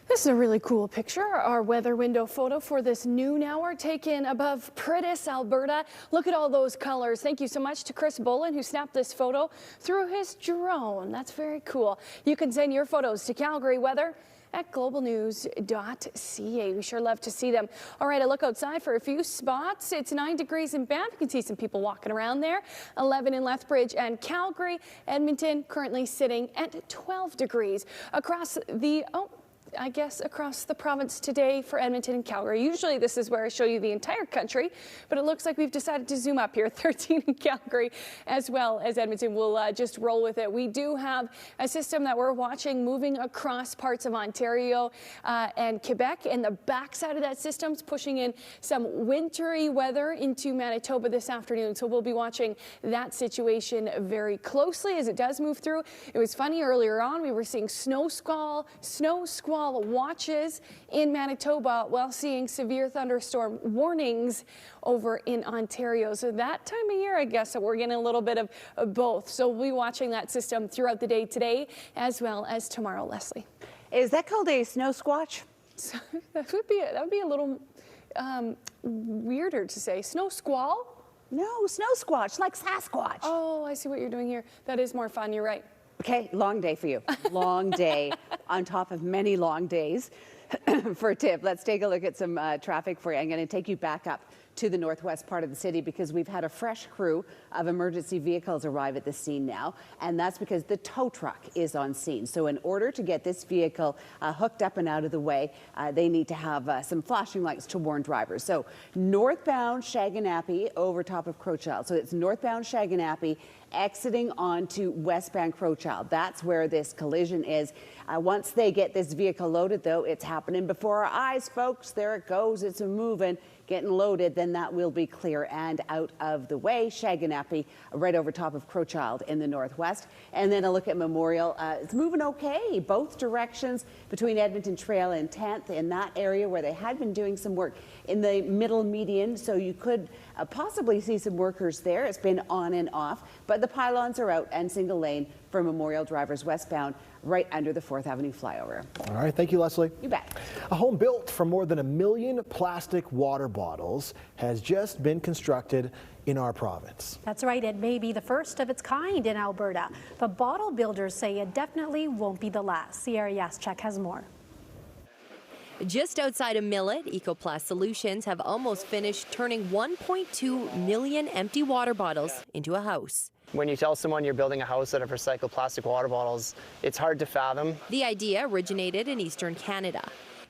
This is a really cool picture. Our weather window photo for this noon hour taken above Pritis, Alberta. Look at all those colors. Thank you so much to Chris Bolin who snapped this photo through his drone. That's very cool. You can send your photos to Calgary Weather at globalnews.ca. We sure love to see them. All right, I look outside for a few spots. It's 9 degrees in Banff. You can see some people walking around there. 11 in Lethbridge and Calgary. Edmonton currently sitting at 12 degrees. Across the across the province today for Edmonton and Calgary. Usually this is where I show you the entire country, but it looks like we've decided to zoom up here. 13 in Calgary as well as Edmonton. We'll just roll with it. We do have a system that we're watching moving across parts of Ontario and Quebec, and the backside of that system is pushing in some wintry weather into Manitoba this afternoon. So we'll be watching that situation very closely as it does move through. It was funny earlier on, we were seeing snow squall watches in Manitoba while seeing severe thunderstorm warnings over in Ontario. So that time of year, I guess, that we're getting a little bit of both. So we'll be watching that system throughout the day today as well as tomorrow. Leslie. Is that called a snow squatch? So that would be a little weirder to say. Snow squall? No, snow squatch, like Sasquatch. Oh, I see what you're doing here. That is more fun. You're right. Okay, long day for you. Long day on top of many long days. For a tip, let's take a look at some traffic for you. I'm going to take you back up to the northwest part of the city because we've had a fresh crew of emergency vehicles arrive at the scene now, and that's because the tow truck is on scene. So in order to get this vehicle hooked up and out of the way, they need to have some flashing lights to warn drivers. So northbound Shaganapie over top of Crowchild. So it's northbound Shaganapie exiting onto westbound Crowchild. That's where this collision is. Once they get this vehicle loaded, though, it's happening before our eyes, folks. There it goes. It's moving, getting loaded. Then that will be clear and out of the way. Shaganapie right over top of Crowchild in the northwest. And then a look at Memorial. It's moving okay, both directions between Edmonton Trail and 10th in that area where they had been doing some work in the middle median. So you could possibly see some workers there. It's been on and off, but the pylons are out and single lane for Memorial drivers westbound right under the 4th Avenue flyover. All right, thank you, Leslie. You bet. A home built from more than 1 million plastic water bottles has just been constructed in our province. That's right, it may be the first of its kind in Alberta, but bottle builders say it definitely won't be the last. Sierra Yaschek has more. Just outside of Millet, EcoPlus Solutions have almost finished turning 1.2 million empty water bottles into a house. When you tell someone you're building a house out of recycled plastic water bottles, it's hard to fathom. The idea originated in Eastern Canada.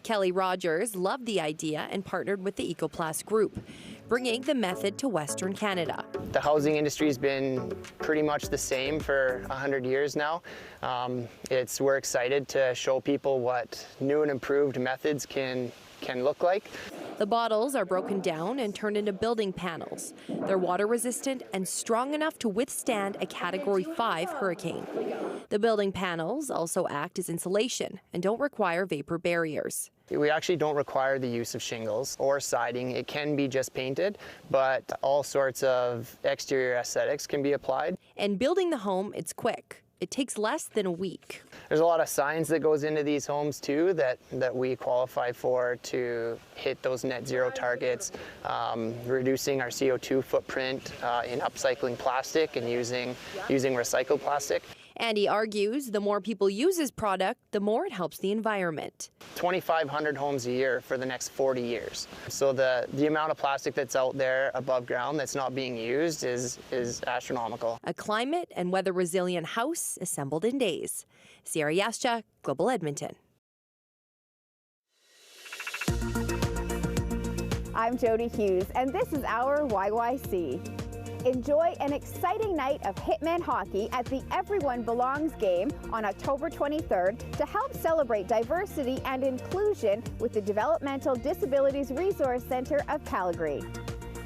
Kelly Rogers loved the idea and partnered with the Ecoplast Group, bringing the method to Western Canada. The housing industry has been pretty much the same for 100 years now. We're excited to show people what new and improved methods can look like. The bottles are broken down and turned into building panels. They're water resistant and strong enough to withstand a Category 5 hurricane. The building panels also act as insulation and don't require vapor barriers. We actually don't require the use of shingles or siding. It can be just painted, but all sorts of exterior aesthetics can be applied. And building the home, it's quick. It takes less than a week. There's a lot of science that goes into these homes too that we qualify for to hit those net zero targets, reducing our CO2 footprint in upcycling plastic and using recycled plastic. And he argues the more people use his product, the more it helps the environment. 2,500 homes a year for the next 40 years. So the amount of plastic that's out there above ground that's not being used is astronomical. A climate and weather resilient house assembled in days. Sierra Yascha, Global Edmonton. I'm Jody Hughes, and this is our YYC. Enjoy an exciting night of Hitman hockey at the Everyone Belongs game on October 23rd to help celebrate diversity and inclusion with the Developmental Disabilities Resource Centre of Calgary.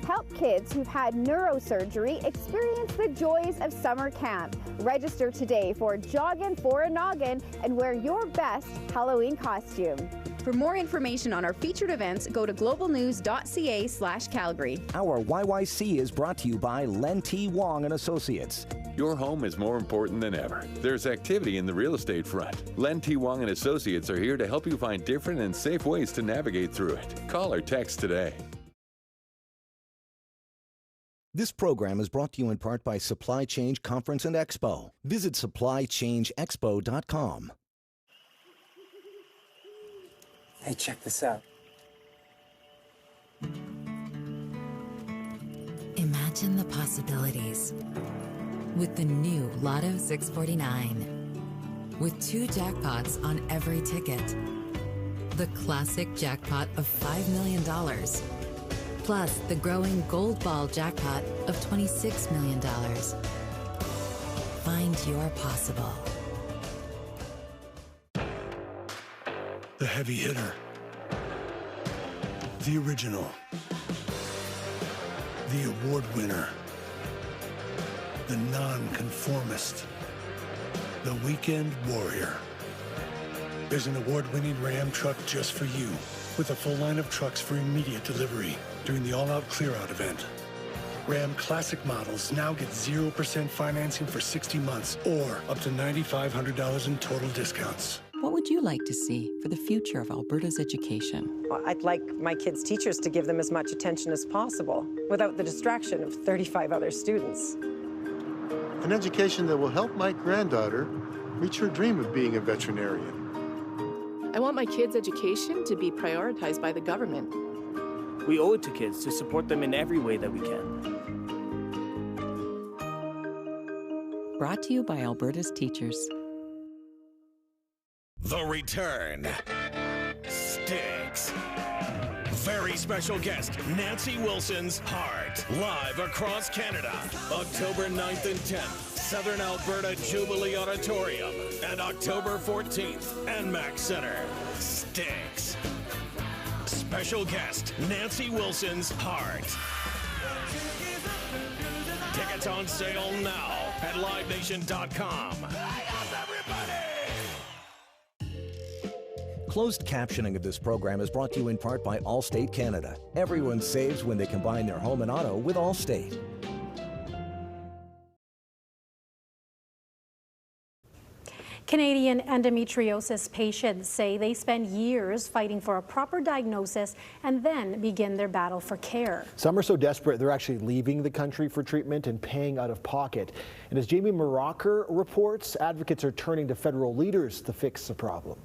Help kids who've had neurosurgery experience the joys of summer camp. Register today for Joggin' for a Noggin and wear your best Halloween costume. For more information on our featured events, go to globalnews.ca/Calgary. Our YYC is brought to you by Len T. Wong and Associates. Your home is more important than ever. There's activity in the real estate front. Len T. Wong and Associates are here to help you find different and safe ways to navigate through it. Call or text today. This program is brought to you in part by Supply Change Conference and Expo. Visit supplychangeexpo.com. Hey, check this out. Imagine the possibilities with the new Lotto 649. With 2 jackpots on every ticket. The classic jackpot of $5 million. Plus the growing gold ball jackpot of $26 million. Find your possible. The heavy hitter. The original. The award winner. The non-conformist. The weekend warrior. There's an award-winning Ram truck just for you, with a full line of trucks for immediate delivery during the all-out clear-out event. Ram Classic models now get 0% financing for 60 months or up to $9,500 in total discounts. What would you like to see for the future of Alberta's education? Well, I'd like my kids' teachers to give them as much attention as possible without the distraction of 35 other students. An education that will help my granddaughter reach her dream of being a veterinarian. I want my kids' education to be prioritized by the government. We owe it to kids to support them in every way that we can. Brought to you by Alberta's teachers. The return sticks. Very special guest, Nancy Wilson's Heart, live across Canada, October 9th and 10th, Southern Alberta Jubilee Auditorium, and October 14th, NMAX Center. Sticks. Special guest, Nancy Wilson's Heart. Tickets on sale now at livenation.com. Closed captioning of this program is brought to you in part by Allstate Canada. Everyone saves when they combine their home and auto with Allstate. Canadian endometriosis patients say they spend years fighting for a proper diagnosis and then begin their battle for care. Some are so desperate they're actually leaving the country for treatment and paying out of pocket. And as Jamie Maracher reports, advocates are turning to federal leaders to fix the problem.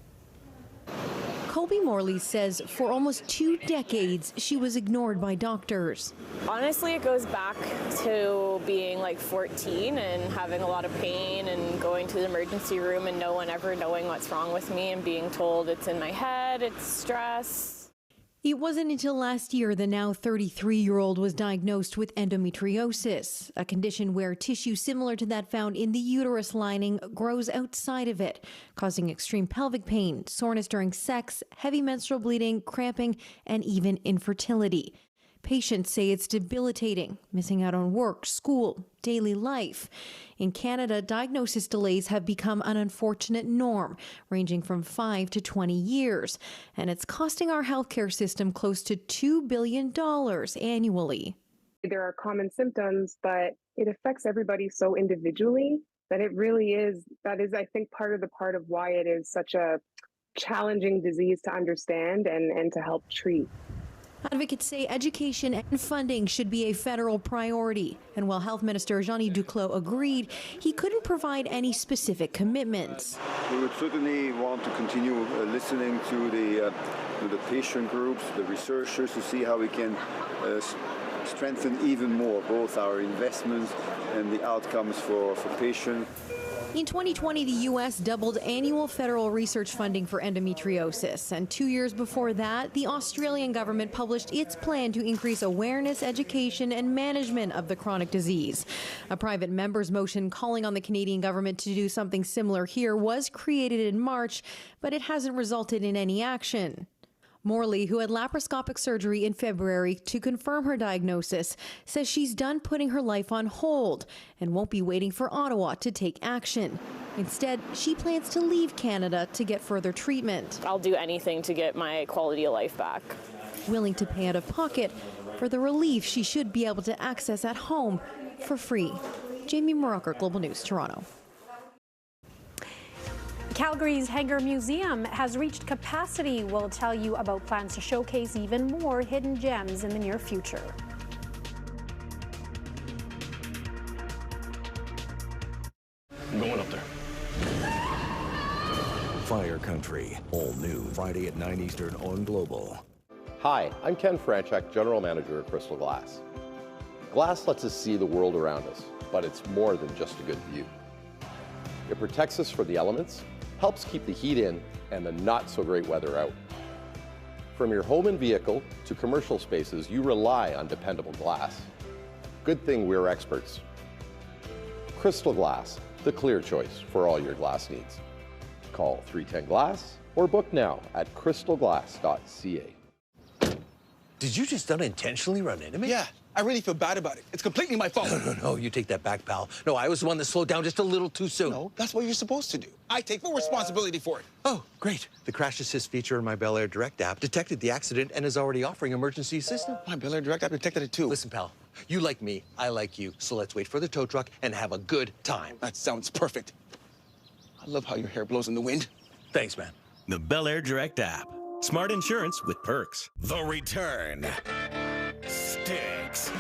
Colby Morley says for almost 2 decades, she was ignored by doctors. Honestly, it goes back to being like 14 and having a lot of pain and going to the emergency room and no one ever knowing what's wrong with me and being told it's in my head, it's stress. It wasn't until last year the now 33-year-old was diagnosed with endometriosis, a condition where tissue similar to that found in the uterus lining grows outside of it, causing extreme pelvic pain, soreness during sex, heavy menstrual bleeding, cramping, and even infertility. Patients say it's debilitating, missing out on work, school, daily life. In Canada, diagnosis delays have become an unfortunate norm, ranging from 5 to 20 years. And it's costing our healthcare system close to $2 billion annually. There are common symptoms, but it affects everybody so individually that it really is, that is, I think, part of why it is such a challenging disease to understand and to help treat. Advocates say education and funding should be a federal priority. And while Health Minister Jean-Yves Duclos agreed, he couldn't provide any specific commitments. We would certainly want to continue listening to the patient groups, the researchers, to see how we can strengthen even more both our investments and the outcomes for patients. In 2020, the U.S. doubled annual federal research funding for endometriosis. And 2 years before that, the Australian government published its plan to increase awareness, education, and management of the chronic disease. A private member's motion calling on the Canadian government to do something similar here was created in March, but it hasn't resulted in any action. Morley, who had laparoscopic surgery in February to confirm her diagnosis, says she's done putting her life on hold and won't be waiting for Ottawa to take action. Instead, she plans to leave Canada to get further treatment. I'll do anything to get my quality of life back. Willing to pay out of pocket for the relief she should be able to access at home for free. Jamie Morocker, Global News, Toronto. Calgary's Hanger Museum has reached capacity. We'll tell you about plans to showcase even more hidden gems in the near future. I'm going up there. Fire Country, all new Friday at 9 Eastern on Global. Hi, I'm Ken Franchuk, General Manager at Crystal Glass. Glass lets us see the world around us, but it's more than just a good view. It protects us from the elements, helps keep the heat in and the not so great weather out. From your home and vehicle to commercial spaces, you rely on dependable glass. Good thing we're experts. Crystal Glass, the clear choice for all your glass needs. Call 310 Glass or book now at crystalglass.ca. Did you just unintentionally run into me? Yeah, I really feel bad about it. It's completely my fault. No, you take that back, pal. No, I was the one that slowed down just a little too soon. No, that's what you're supposed to do. I take full responsibility for it. Oh, great. The Crash Assist feature in my Bel Air Direct app detected the accident and is already offering emergency assistance. My Bel Air Direct app detected it too. Listen, pal, you like me, I like you, so let's wait for the tow truck and have a good time. That sounds perfect. I love how your hair blows in the wind. Thanks, man. The Bel Air Direct app. Smart insurance with perks. The return stinks.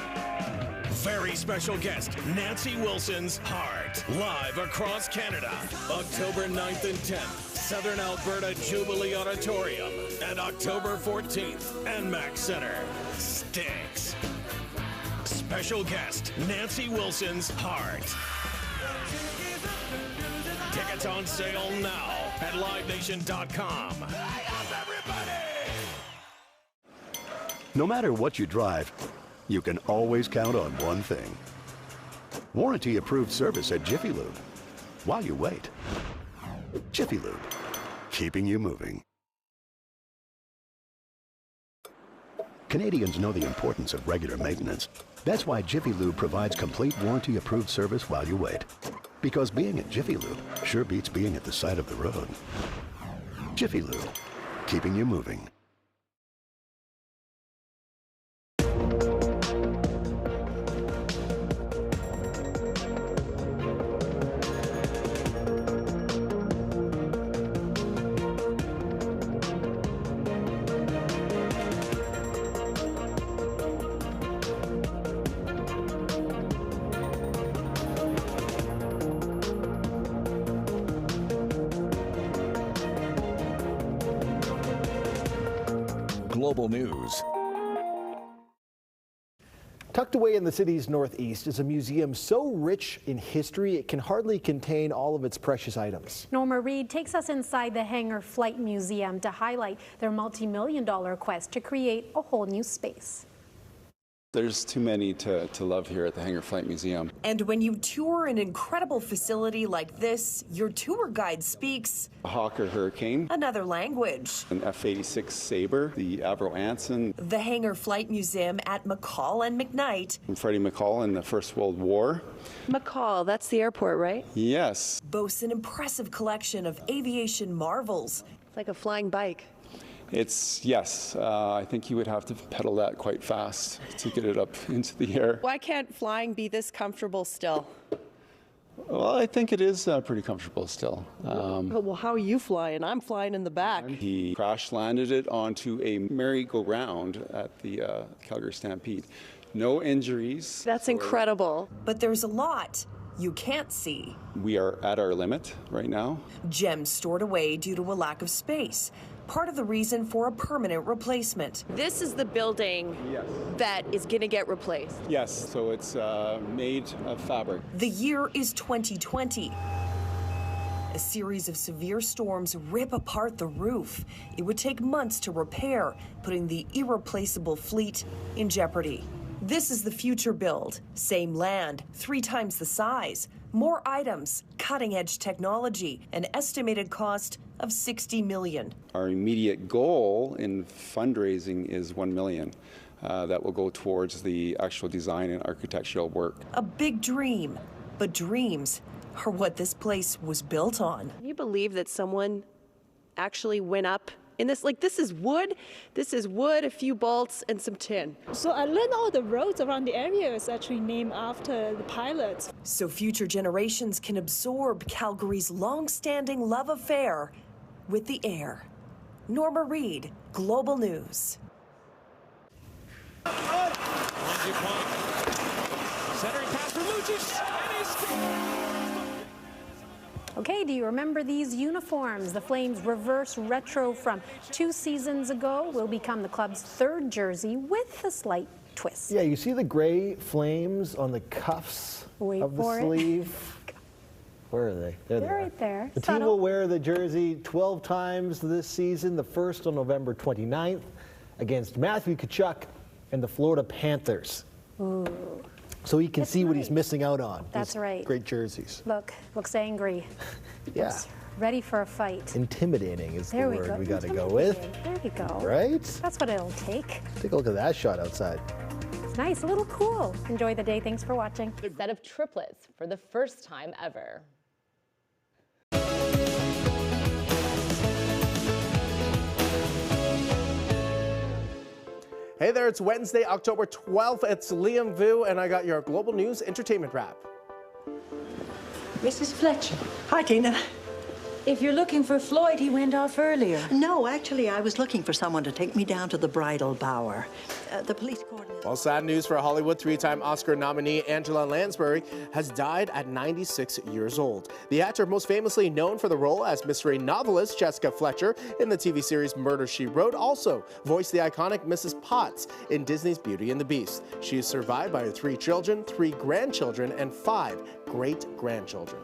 Very special guest, Nancy Wilson's Heart. Live across Canada, October 9th and 10th, Southern Alberta Jubilee Auditorium. And October 14th, NMAX Center. Stinks. Special guest, Nancy Wilson's Heart. Tickets on sale now at livenation.com. No matter what you drive, you can always count on one thing. Warranty-approved service at Jiffy Lube. While you wait. Jiffy Lube, keeping you moving. Canadians know the importance of regular maintenance. That's why Jiffy Lube provides complete warranty-approved service while you wait. Because being at Jiffy Lube sure beats being at the side of the road. Jiffy Lube, keeping you moving. Global News. Tucked away in the city's northeast is a museum so rich in history it can hardly contain all of its precious items. Norma Reed takes us inside the Hangar Flight Museum to highlight their multi-million-dollar quest to create a whole new space. There's too many to love here at the Hangar Flight Museum. And when you tour an incredible facility like this, your tour guide speaks A Hawker Hurricane, another language. an F-86 Sabre, the Avro Anson, The Hangar Flight Museum at McCall and McKnight and Freddie McCall in the First World War. McCall, that's the airport, right? Yes. Boasts an impressive collection of aviation marvels. It's like a flying bike. Yes, I think you would have to pedal that quite fast to get it up into the air. Why can't flying be this comfortable still? Well, I think it is pretty comfortable still. Well, how are you flying? I'm flying in the back. He crash landed it onto a merry-go-round at the Calgary Stampede. No injuries. That's incredible. But there's a lot you can't see. We are at our limit right now. Gems stored away due to a lack of space. Part of the reason for a permanent replacement. This is the building that is going to get replaced. Yes, so it's made of fabric. The year is 2020. A series of severe storms rip apart the roof. It would take months to repair, putting the irreplaceable fleet in jeopardy. This is the future build. Same land, 3 times the size. More items, cutting-edge technology, an estimated cost of $60 million. Our immediate goal in fundraising is $1 million. That will go towards the actual design and architectural work. A big dream, but dreams are what this place was built on. Can you believe that someone actually went up in this? Like, this is wood, a few bolts, and some tin. So I learned all the roads around the area is actually named after the pilots. So future generations can absorb Calgary's long-standing love affair with the air. Norma Reed, Global News. Centering pass for Lucic, and he scores! Okay, do you remember these uniforms? The Flames' reverse retro from 2 seasons ago will become the club's 3rd jersey with a slight twist. Yeah, you see the gray flames on the cuffs of the sleeve? Where are they? There they are. Right there. The team will wear the jersey 12 times this season, the first on November 29th against Matthew Tkachuk and the Florida Panthers. Ooh. So he can see what he's missing out on. That's right. Great jerseys. Looks angry. Yeah. Looks ready for a fight. Intimidating is the word we got to go with. There we go. Right? That's what it'll take. Take a look at that shot outside. It's nice, a little cool. Enjoy the day. Thanks for watching. A set of triplets for the first time ever. Hey there, it's Wednesday, October 12th. It's Liam Vu, and I got your Global News Entertainment Wrap. Mrs. Fletcher. Hi, Tina. If you're looking for Floyd, he went off earlier. No, actually, I was looking for someone to take me down to the bridal bower. The police coordinator. Well, sad news for Hollywood. 3-time Oscar nominee Angela Lansbury has died at 96 years old. The actor most famously known for the role as mystery novelist Jessica Fletcher in the TV series Murder, She Wrote, also voiced the iconic Mrs. Potts in Disney's Beauty and the Beast. She is survived by her 3 children, 3 grandchildren, and 5 great-grandchildren.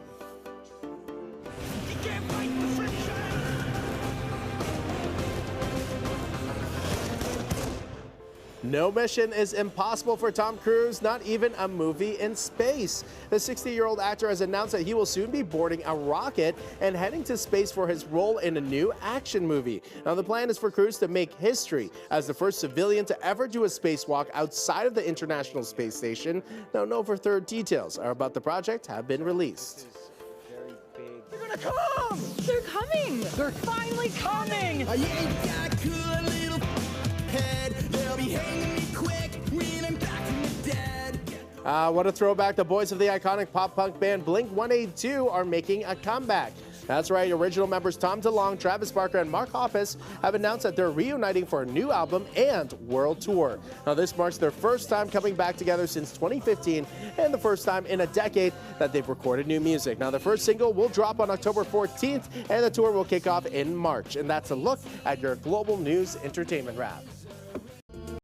No mission is impossible for Tom Cruise, not even a movie in space. The 60-year-old actor has announced that he will soon be boarding a rocket and heading to space for his role in a new action movie. Now, the plan is for Cruise to make history as the first civilian to ever do a spacewalk outside of the International Space Station. Now, no further details about the project have been released. They're gonna come! They're coming! They're finally coming! You ain't got a cool little head. They'll be hanging me quick when I'm back from the dead. What a throwback. The boys of the iconic pop-punk band Blink-182 are making a comeback. That's right, original members Tom DeLonge, Travis Barker, and Mark Hoppus have announced that they're reuniting for a new album and world tour. Now, this marks their first time coming back together since 2015 and the first time in a decade that they've recorded new music. Now, the first single will drop on October 14th, and the tour will kick off in March. And that's a look at your Global News Entertainment Wrap.